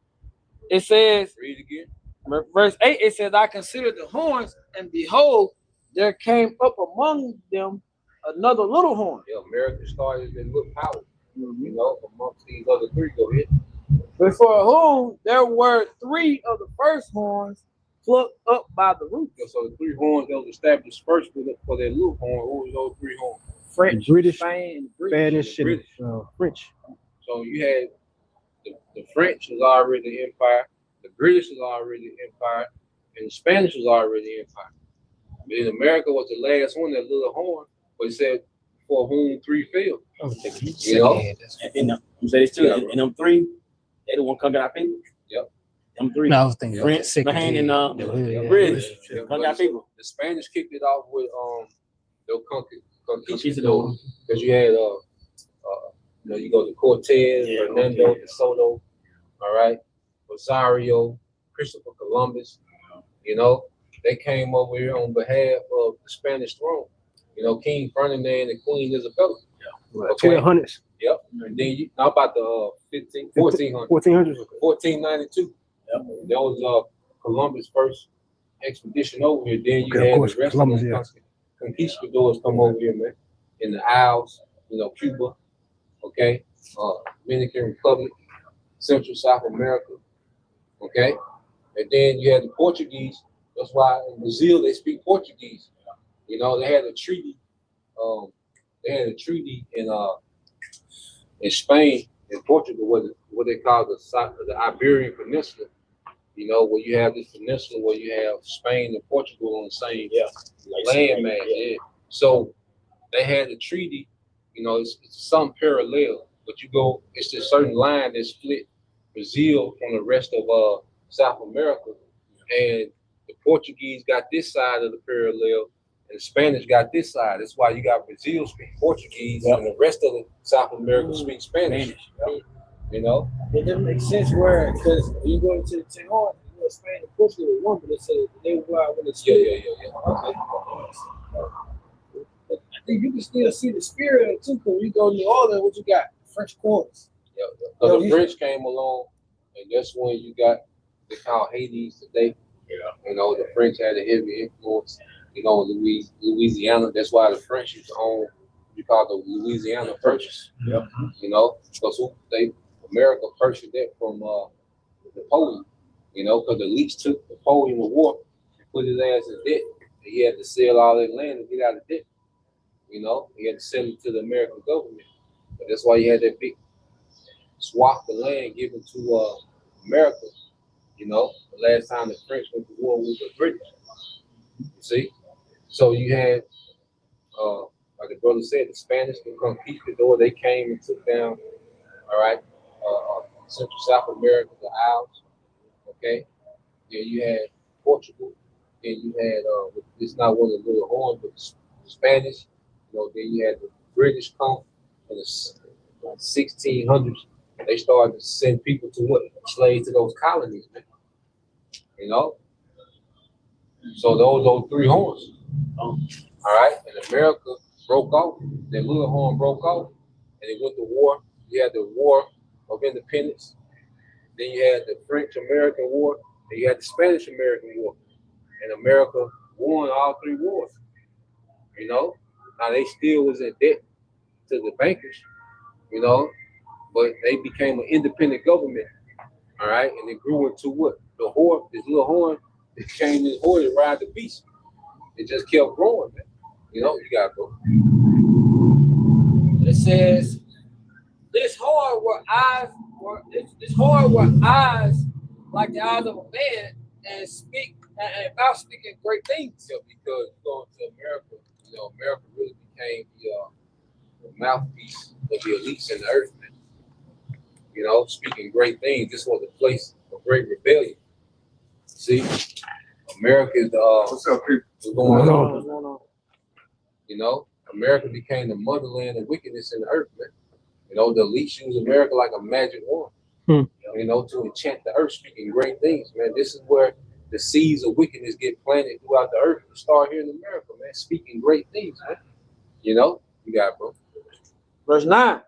It says, read again. Verse 8, it says, I considered the horns, and behold, there came up among them another little horn. Yeah, America started as a little power. Amongst these other three. Go ahead. Before whom there were three of the first horns plucked up by the roots. Yeah, so the three horns that was established first for their little horn. What was those three horns? French, British, Spain, Spanish, and French. So you had the French was already the empire, the British was already the empire, and the Spanish was already the empire. But in America was the last one, that little horn, but it said, for whom three fell. And you say this too, and them three, they the one conquered our people. Yep. Them three. No, I was thinking French, Spain, and British. Conquered our people. The Spanish kicked it off with their conquistadors, because you had you go to Cortez, Hernando, De Soto, all right, Rosario, Christopher Columbus. They came over here on behalf of the Spanish throne. King Ferdinand and Queen Isabella. Yeah. Okay. 1200s. Yep. And then now about the 1400s. 1492. Yep. That was Columbus' first expedition over here. Then you had the rest of the conquistadors come over here, man. In the Isles, Cuba, okay, Dominican Republic, Central South America, okay, and then you had the Portuguese. That's why in Brazil they speak Portuguese. They had a treaty. In Spain and Portugal, what they call the Iberian Peninsula. Where you have this peninsula where you have Spain and Portugal on the same landmass. Yeah. So they had a treaty. It's some parallel, but it's a certain line that split Brazil from the rest of South America, and the Portuguese got this side of the parallel, and the Spanish got this side. That's why you got Brazil speak Portuguese, and the rest of the South America speak Spanish. It doesn't make sense because when you go into the Tehran, Spain and Portugal were one, but they were out when it's Yeah. Okay. I think you can still see the spirit of it too, because you go to New Orleans, what you got? French quarters. Yeah. The French came along, and that's when you got they call Hades today. Yeah. The French had a heavy influence. Louisiana. That's why the French used to own. You call the Louisiana Purchase. Yep. Because America purchased that from Napoleon. Because the elites took Napoleon to war and put his ass in debt. he had to sell all that land and get out of debt. You know, he had to sell it to the American government. But that's why he had that big swath of land given to America. You know, the last time the French went to war with the British. You see? So you had, like the brother said, the Spanish to come keep the door. They came and took down, all right, Central South America, the Isles, okay? Then you had Portugal. Then you had, it's not one of the little horns, but the Spanish. You know, then you had the British come in the 1600s. They started to send people to what? Slaves to those colonies, man. You know? So those three horns. All right? And America broke off. That little horn broke off. And it went to war. You had the War of Independence. Then you had the French-American War. Then you had the Spanish-American War. And America won all three wars. You know? Now they still was in debt to the bankers, you know, but they became an independent government. All right, and it grew into what? The horn, this little horn, it became this horn to ride the beast. It just kept growing, man. You know, you gotta go. It says, this horn were eyes like the eyes of a man, and speak and about speaking great things. Yeah, because going to America, you know, America really became the mouthpiece of the elites in the earth, man. You know, speaking great things. This was a place of great rebellion. See, America is What's up, people? what's going on. You know, America became the motherland of wickedness in the earth, man. You know, the elites use America like a magic wand. You know, to enchant the earth, speaking great things, man. This is where the seeds of wickedness get planted throughout the earth. We start here in America, man, speaking great things, man. You know, you got it, bro. Verse 9,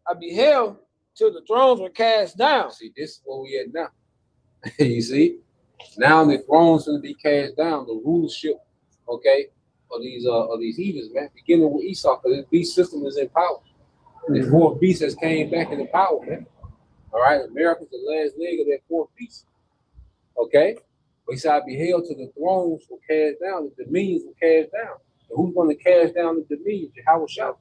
I beheld till the thrones were cast down. See, this is where we at now. You see? Now the thrones going to be cast down, the rulership, okay, of these heathens, man. Beginning with Esau, because this beast system is in power. The fourth beast has came back into power, man. All right, America's the last leg of that fourth beast. Okay? He said, I beheld till the thrones were cast down, the dominions were cast down. And who's going to cast down the dominions? Yahweh Shah.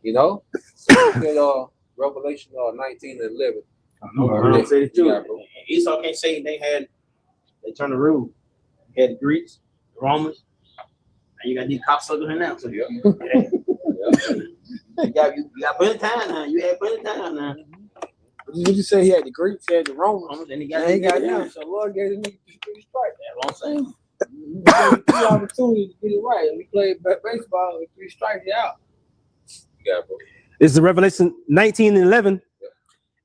You know? So look at Revelation 19 and 11. I say it too. Esau can't say they turned the rule. You had the Greeks, the Romans, and you got these cocksuckers here now. So you got plenty of time now. You had plenty of time now. Did you say he had the Greeks, he had the Romans, And he and he got them. them? So Lord gave him 3 strikes. That's what I'm saying. We gave 2 opportunities to get it right. And we played baseball with 3 strikes, you out. You got it, bro. This is Revelation 19 and 11.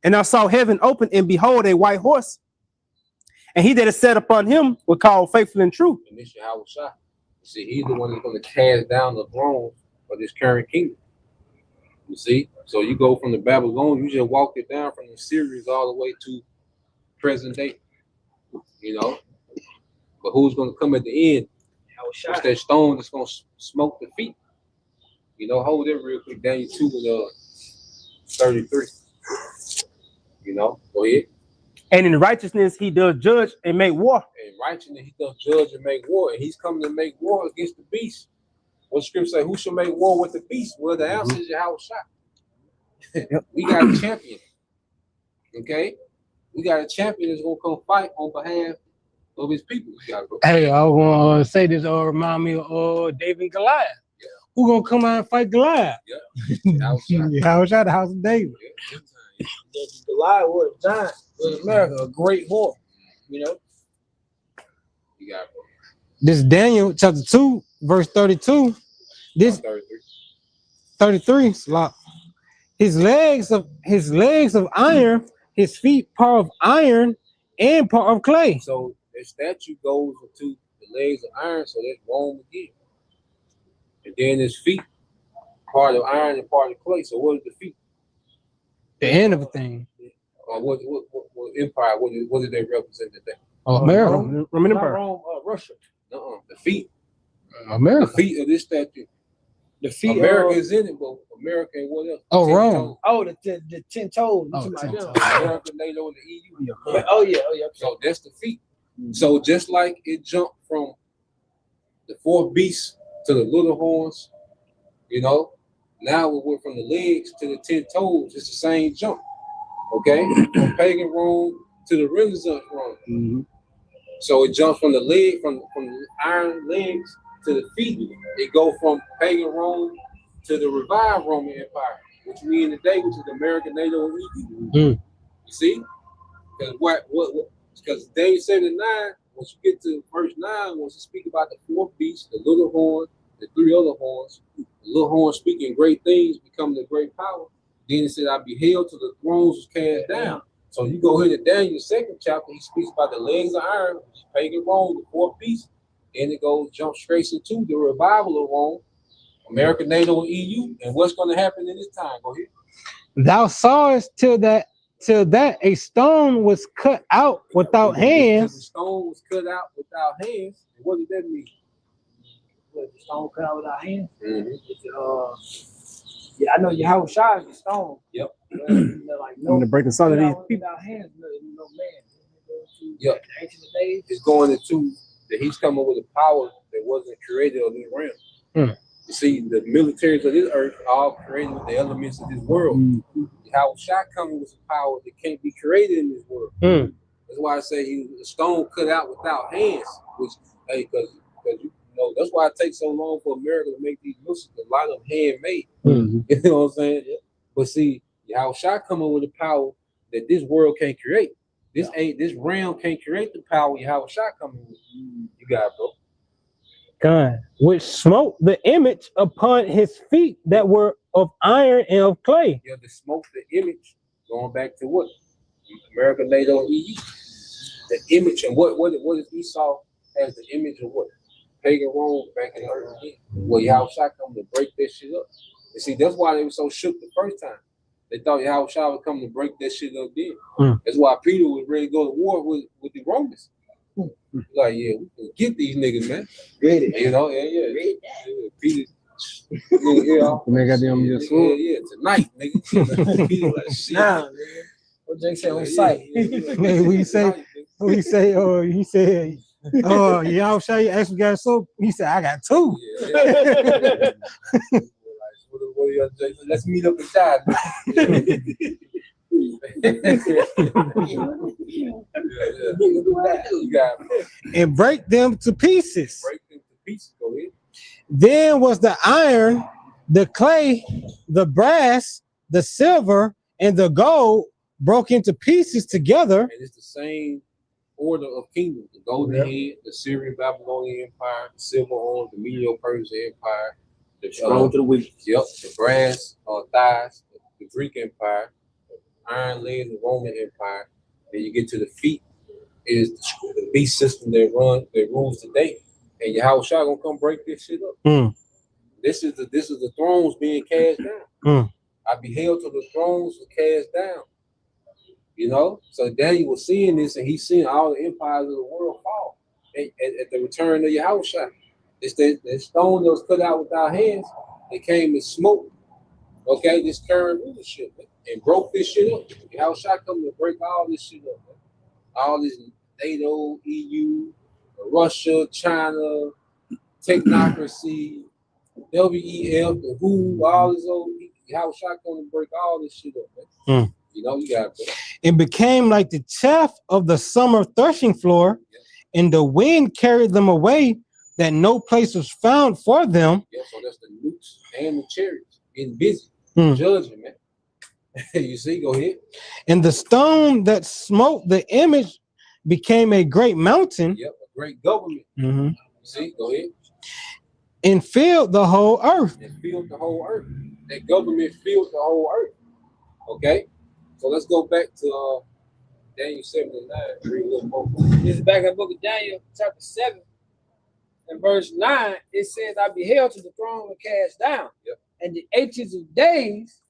And I saw heaven open, and behold, a white horse. And he that is set upon him was called Faithful and True. And this Yahweh Shah. See, he's the one that's going to cast down the throne of this current kingdom. You see? So you go from the Babylon, you just walk it down from the Syrians all the way to present day. You know? But who's going to come at the end? What's that stone that's going to smoke the feet? You know, hold it real quick. Daniel 2 and 33. You know, go ahead. And in righteousness he does judge and make war. In righteousness he does judge and make war. And he's coming to make war against the beast. What scripture say? Who shall make war with the beast? Well, the answer is Yahweh Shah. We got a champion. Okay? We got a champion that's going to come fight on behalf of his people. Hey, I want to say this remind me of David and Goliath. Yeah. Who gonna come out and fight Goliath? Yeah. How was that the house of David? Goliath was a giant in America, a great horse, you know. You got it, bro. This Daniel chapter 2, verse 32. This 33. His legs of iron, his feet part of iron and part of clay. So the statue goes into the legs of iron, so that's Rome again. And then his feet, part of iron and part of clay. So what is the feet? The end of a thing. What empire? What did they represent today? America. Roman Not Empire. Rome, Russia. The feet. America. The feet of this statue. The feet. America is in it, but America and what else? Oh, 10 Rome. toes. Oh, the 10 toes. Oh, 10 toes. America, NATO, and the EU. Oh yeah. So that's the feet. So just like it jumped from the 4 beasts to the little horns. You know, now we went from the legs to the 10 toes. It's the same jump. Okay, from pagan Rome to the Renaissance Rome. Mm-hmm. So it jumps from the leg, from the iron legs to the feet. It go from pagan Rome to the revived Roman Empire, which we in today, which is the American, NATO, and EU. Mm. You see, because because Daniel 79, once you get to verse 9, once you speak about the 4 beasts, the little horn, the 3 other horns, the little horn speaking great things, becoming the great power. Then it said, I beheld till the thrones was cast down. So you go here to Daniel 2nd chapter, he speaks about the legs of iron, which is pagan Rome, the 4 beasts. Then it goes, jump straight into the revival of Rome, America, NATO, and EU. And what's going to happen in this time? Go ahead. Thou sawest till that a stone was cut out without The hands. stone was cut out without hands. And what does that mean? What, the stone cut out without hands? Mm-hmm. Yeah, I know Yahweh Shai is the stone. Yep. But, you know, like I'm gonna break the son of these people. without hands, no man. Yep. The ancient of days. It's going into that he's coming with a power that wasn't created of this realm. Mm. You see, the militaries of this earth are all created with the elements of this world. How Shai coming with some power that can't be created in this world. Mm. That's why I say he was a stone cut out without hands, which because you know that's why it takes so long for America to make these missiles. A lot of them handmade. Mm-hmm. You know what I'm saying? But see, how Shai coming with a power that this world can't create. This realm can't create the power Yahweh Shai coming with. You got it, bro. God, which smote the image upon his feet that were of iron and of clay. You have to smoke the image, going back to what? America, NATO, and EU. The image, and what is Esau as the image of what? Pagan Rome back in the earth again. Well, Yahweh Shai come to break that shit up. And see, that's why they were so shook the first time. They thought Yahweh Shai would come to break that shit up then. Mm. That's why Peter was ready to go to war with the Romans. Like, yeah, we can get these niggas, man. Ready. You know, yeah. Peter, yeah, tonight, nigga. Peter like, shit. Nah, man. What Jake said on site. Man, we say, oh, he said, oh, y'all show you actually got soap. He said, I got 2. Yeah. What y'all say? Let's meet up inside. You got it. And break them to pieces. Break them to pieces. Go ahead. Then was the iron, the clay, the brass, the silver, and the gold broke into pieces together. And it's the same order of kingdoms: the Golden Head, the Syrian Babylonian Empire, the Silver Horn, the Medo-Persian Empire, the Strong to the weak. Yep, the brass thighs, the Greek Empire, the iron legs, the Roman Empire. Then you get to the feet is the beast system that rules today. And Yahweh Shai gonna come break this shit up. Mm. This is the thrones being cast down. Mm. I beheld till the thrones were cast down. You know, so Daniel was seeing this, and he's seeing all the empires of the world fall at the return of Yahweh Shai. It's the stone that was cut out without hands. It came and smoked. Okay, this current leadership, man, and broke this shit up. Yahweh Shai come to break all this shit up, man. All this NATO, EU, Russia, China, technocracy, WEF, the WHO, all this old Yahweh Shai come to break all this shit up, man. Mm. You know, you got it. It became like the chaff of the summer threshing floor, and the wind carried them away, that no place was found for them. Yeah, so that's the nukes and the chariots getting busy, Mm. judging, man. You see, go ahead. And the stone that smote the image became a great mountain. Yep, a great government. Mhm. You see, go ahead. And filled the whole earth. It filled the whole earth. That government filled the whole earth. Okay, so let's go back to Daniel 79. Read a little more. This is back in the book of Daniel, chapter 7, and verse 9. It says, I beheld till the throne was cast down, Yep. and the ancients of days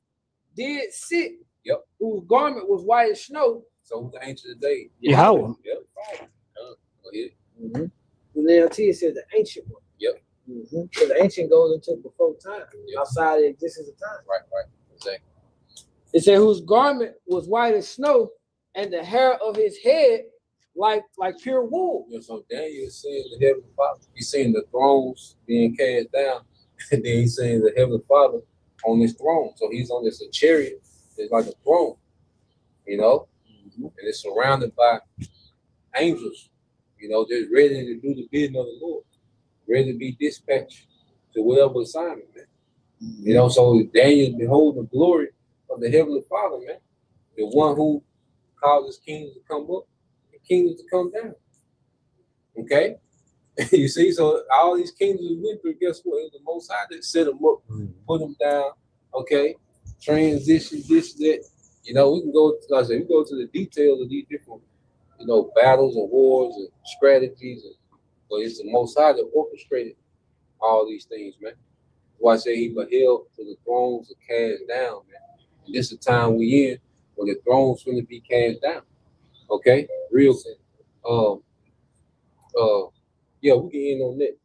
did sit, Yep. whose garment was white as snow. So who's the ancient of days? Yahweh. Yep. Go ahead. The NLT says the ancient one. Yep. So the ancient goes into before time, Yep. outside the existence of time. Right. Exactly. It said, whose garment was white as snow, and the hair of his head like pure wool. You know, so Daniel is seeing the Heavenly Father. He's seeing the thrones being cast down, and then he's seeing the Heavenly Father on this throne. So he's on this chariot. It's like a throne, you know, and it's surrounded by angels. You know, they're ready to do the bidding of the Lord, ready to be dispatched to whatever assignment, man. You know, so Daniel behold the glory of the Heavenly Father, man, the one who causes kingdoms to come up and kingdoms to come down. Okay, you see, so all these kingdoms we went through, guess what? It was the Most High that set them up, put them down. Okay, transition, this, that. You know, we can go. Like I said, we go to the details of these different, you know, battles and wars and strategies, but it's the Most High that orchestrated all these things, man. That's why I say he beheld to the thrones are cast down, man. And this is the time we in when the thrones going to be cast down. Okay, real. Yeah, we can end on that.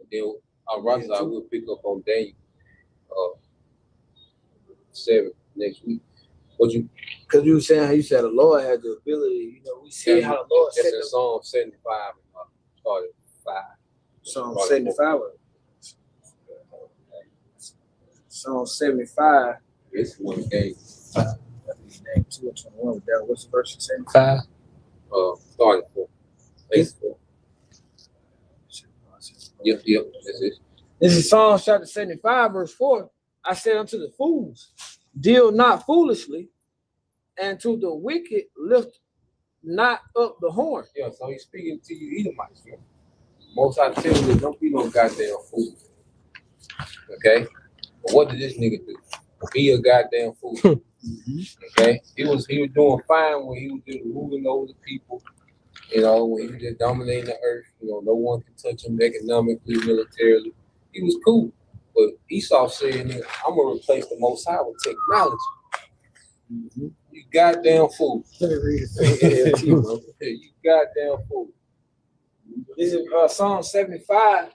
And then I will pick up on Daniel 7 next week. What you? Because you were saying how you said the Lord had the ability, you know, we see how the Lord that's set in the Psalm 75, started 5. Psalm 75. Psalm 75. It's one game. 2:21. What's the verse 5. Starting 4. 4. Yep, that's it. This is Psalm chapter 75, verse 4. I said unto the fools, deal not foolishly, and to the wicked lift not up the horn. Yeah, so he's speaking to you Edomites, man. Most I tell you, don't be no goddamn fool. Okay? But what did this nigga do? Be a goddamn fool. Okay? He was doing fine when he was just ruling over the people. You know, when he was just dominating the earth, you know, no one could touch him economically, militarily. He was cool. But Esau said, nigga, I'm gonna replace the Most High with technology. You goddamn fool. Let me read it. You goddamn fool. This is Psalm 75,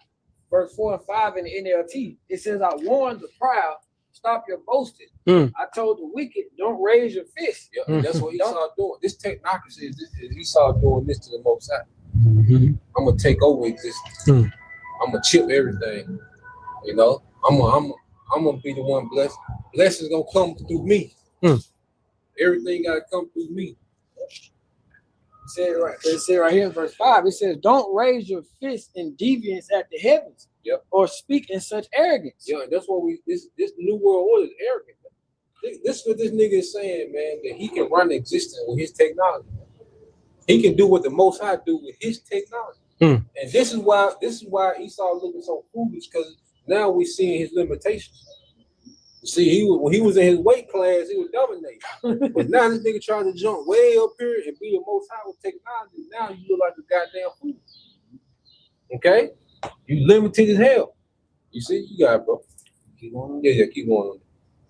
verse 4 and 5 in the NLT. It says, I warned the proud, stop your boasting. I told the wicked, don't raise your fist. Yeah, and that's what Esau doing. This technocracy is Esau doing this to the Most High. I'm gonna take over existence. I'm gonna chip everything. You know, I'm gonna be the one blessed. Blessings gonna come through me. Everything gotta come through me. It said right here in verse 5, it says, don't raise your fist in deviance at the heavens, or speak in such arrogance. Yeah, and that's what this new world order is arrogant. This is what this nigga is saying, man, that he can run existence with his technology. He can do what the Most High do with his technology. And this is why Esau looking so foolish, because now we seeing his limitations. You see, when he was in his weight class, he was dominating. But now this nigga trying to jump way up here and be the Most High with technology. Now you look like a goddamn fool. Okay? You limited as hell. You see, you got it, bro. Keep going on. Yeah, keep going on.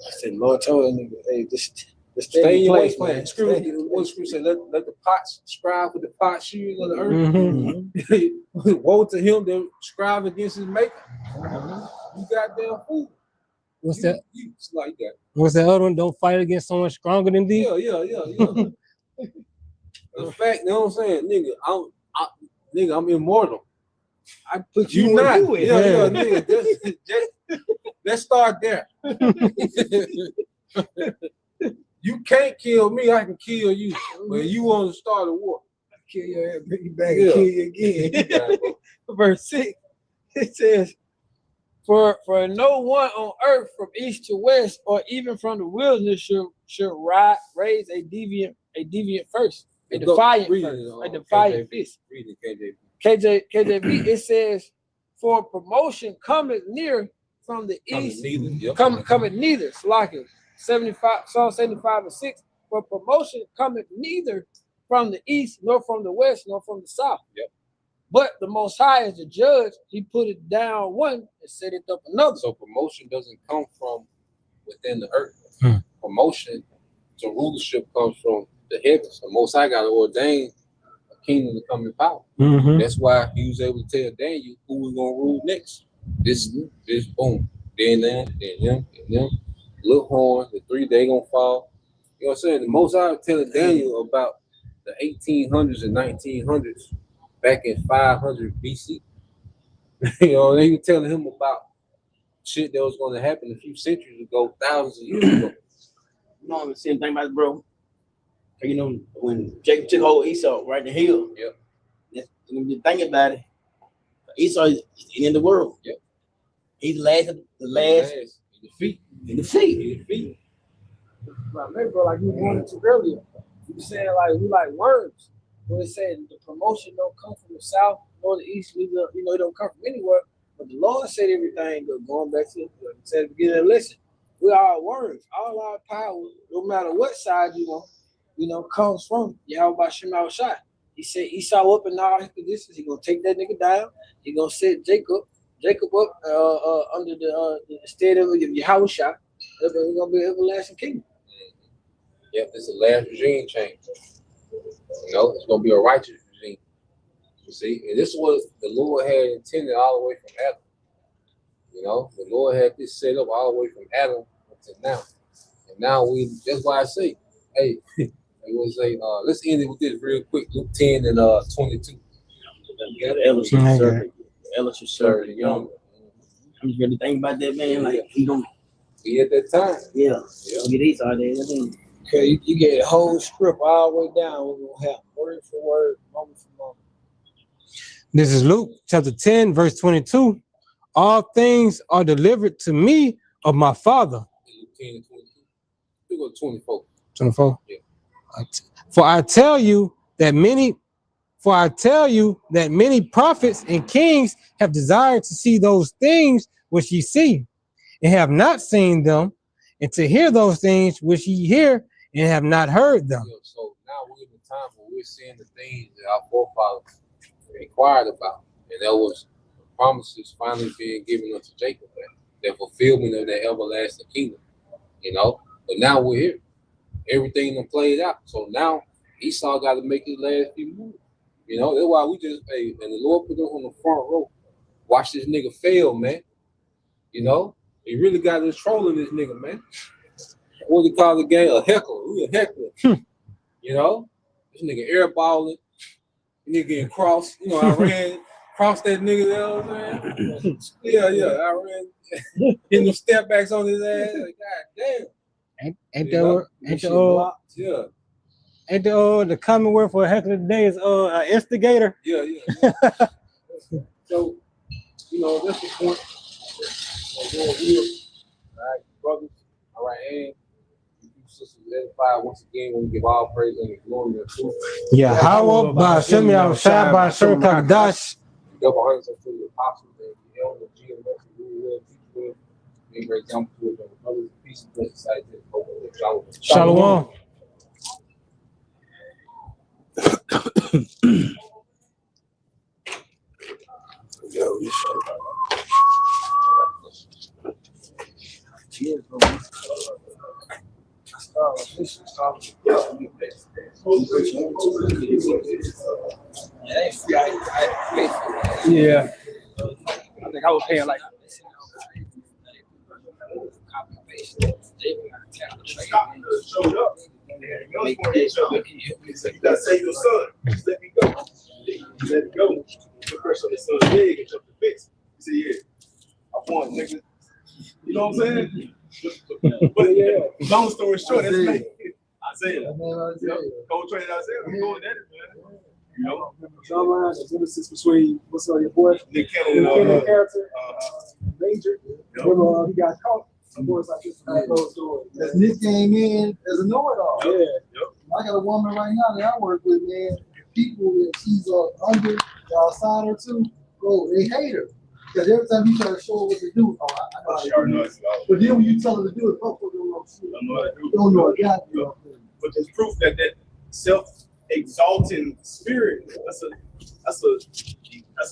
I said, Lord told him, hey, just stay in your place, man. Screw what Screw said, let the pots strive with the pot shoes of the earth. Woe to him that strive against his maker. You goddamn fool. What's that? It's like that. What's that other one? Don't fight against someone stronger than thee. Yeah. The fact, you know what I'm saying, nigga, I'm immortal. I put you not. Yeah, nigga. Let's start there. You can't kill me, I can kill you. When you want to start a war, Kill your head, bring you back and kill you again. Verse 6, it says, For no one on earth from east to west, or even from the wilderness, should raise a deviant first, a defiant fist. Read it, KJV, it says, for promotion cometh near from the east, cometh neither. Slacken 75, Psalm 75 and 6. For promotion cometh neither from the east, nor from the west, nor from the south. But the Most High is the judge. He put it down one and set it up another. So promotion doesn't come from within the earth. Promotion to rulership comes from the heavens. The Most High got to ordain a kingdom to come in power. That's why he was able to tell Daniel who was going to rule next. This boom. Then them, little horn, the 3 they going to fall. You know what I'm saying? The Most High was telling Daniel about the 1800s and 1900s, back in 500 BC. You know, they were telling him about shit that was going to happen a few centuries ago, thousands of years ago. You know the same thing about it, bro. You know, when Jacob took hold of Esau right in the hill. Yep. When you think about it, Esau is the end of the world. Yep. He's the last In the feet. in the feet. In the feet. Like, maybe, bro, like you wanted to earlier. You saying like we like worms. When it said the promotion don't come from the south nor the east, it don't come from anywhere. But the Lord said everything. Going back to said at the beginning, listen, we are worms. All our power, no matter what side you want, comes from Yahweh Shema Shai. He said Esau up in all his conditions. He gonna take that nigga down. He gonna set Jacob up under the stead of Yahweh Shai. It's gonna be an everlasting kingdom. Yep, this is the last regime change. You know, it's gonna be a righteous regime. You see, and this is what the Lord had intended all the way from Adam. You know, the Lord had this set up all the way from Adam to now. And now that's why I say, hey, it was let's end it with this real quick. Luke 10 and 22. Ellis should serve. You know, I'm just really thinking about that, man. Like he gonna be at that time. Yeah. Get Esau there. Okay, you get a whole script all the way down. We're gonna have word for word, moment for moment. This is Luke chapter 10, verse 22. All things are delivered to me of my Father. Luke 10 and 22. We go 24. 24. Yeah. For I tell you that many prophets and kings have desired to see those things which ye see, and have not seen them, and to hear those things which ye hear, and have not heard them. Yeah, so now we're in the time where we're seeing the things that our forefathers inquired about, and that was promises finally being given unto Jacob, that fulfillment of that everlasting kingdom. You know, but now we're here. Everything done played out. So now Esau got to make his last few moves. You know, that's why we just and the Lord put us on the front row. Watch this nigga fail, man. You know, he really got us trolling this nigga, man. What do you call the game? A heckler. We a heckler. You know, this nigga airballing. Nigga getting crossed. You know, I ran crossed that nigga there, man. Yeah, I ran hitting them step backs on his ass. Like, God damn. Ain't the common word for a heckler today is instigator. Yeah. So, that's the point. All right, brothers. All right, and you sisters edified once again. We give all praise and glory to you. Yeah, how about Shem Yahushua by Shem Kadash? Double hundreds of the apostles and the elders, GMS, we will teach them. Be great example to them. Brothers, peace and blessings. Shalom. Yeah. I think I was paying like That save your son. Just let me go. Let it go. Put pressure on his son's leg and jump the fence. You say, yeah, I won, nigga. You know what I'm saying? But yeah, long story short, that's me. Isaiah. Cold train Isaiah. We're going at it, man. You know? The genesis between what's on your boy? Nick Cannon character, Major. Remember, he got caught. Of course, I just closed doors. Nick came in as a know-it-all. Yep. I got a woman right now that I work with, man. People that she's under, outside her too, bro, they hate her. Because every time you try to show her what to do, I know how to do it. But then when you tell her to do it, don't know shit. Don't know a goddamn thing. But there's proof that self-exalting spirit, that's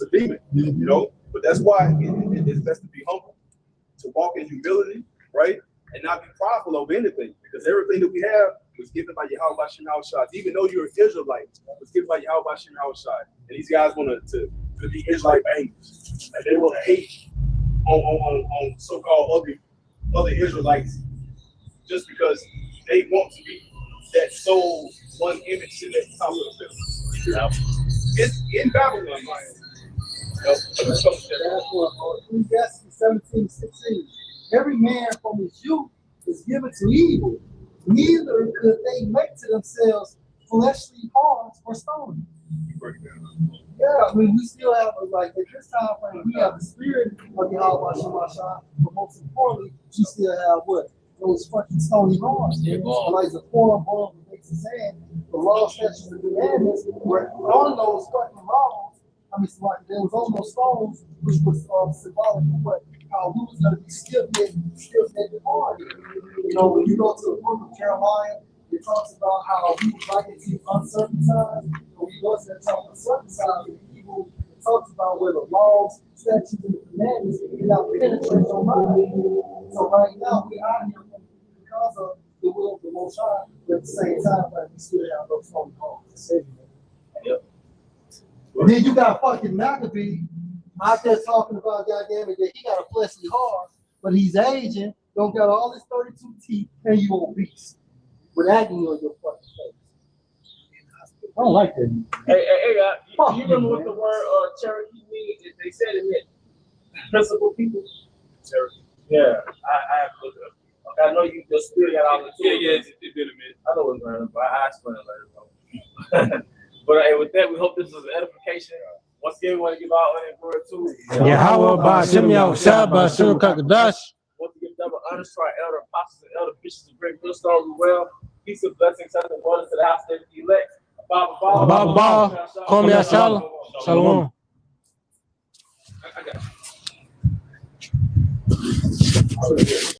a demon, you know? But that's why it's best to be humble, to walk in humility, right? And not be prideful over anything, because everything that we have was given by Yahweh Shem Shai. Even though you're an Israelite, it was given by Yahweh Shem Shai. And these guys want to be Israelite bangers. And they want to hate on so-called other Israelites just because they want to be that sold one image to the top of the film. It's in Babylon, man. That's what Ecclesiastes 17:16. Every man from his youth is given to evil. Neither could they make to themselves fleshly hearts or stones. Yeah, I mean, we still have, like, at this time frame, we have the spirit of Yahweh Shemashah, but most importantly, we still have what? Those fucking stony hearts. Yeah, So, like the four above the makes us saying, the law, statutes, and commandments were on those fucking laws. I mean, so like, there was on those stones, which was symbolic of what? How we was going to be stiff-necked hard. You know, when you go to the book of Jeremiah, it talks about how we was like to uncircumcised, but we wasn't talking circumcised people. It talks about where the laws, statutes, and the commandments cannot penetrate your mind. So right now we out here because of the will of the Most High, but at the same time, like, we still have those phone calls. Yep. And then you got fucking Maccabee out there talking about, goddamn it, that he got a fleshly heart, but he's aging, don't got all his 32 teeth, and you obese. With agony on your fucking face. I don't like that. Hey, you remember what the word Cherokee means? They said it meant principal people. Cherokee. Yeah, I have to look it up. Okay, I know you just still got all the Yeah, it did a minute. I know what's going on, but I explain it later. But hey, with that, we hope this was an edification. Once again, we want to give our honor and glory to Yahweh Ba'ashem Yahushua Ba'ashem Kakadash. want to give double honor to our elder apostles and elder bishops of Great Millstone. We well. Peace and blessings, such and wonders to the house of the elect. Abba, Kom Yashala, Shalom. I got you.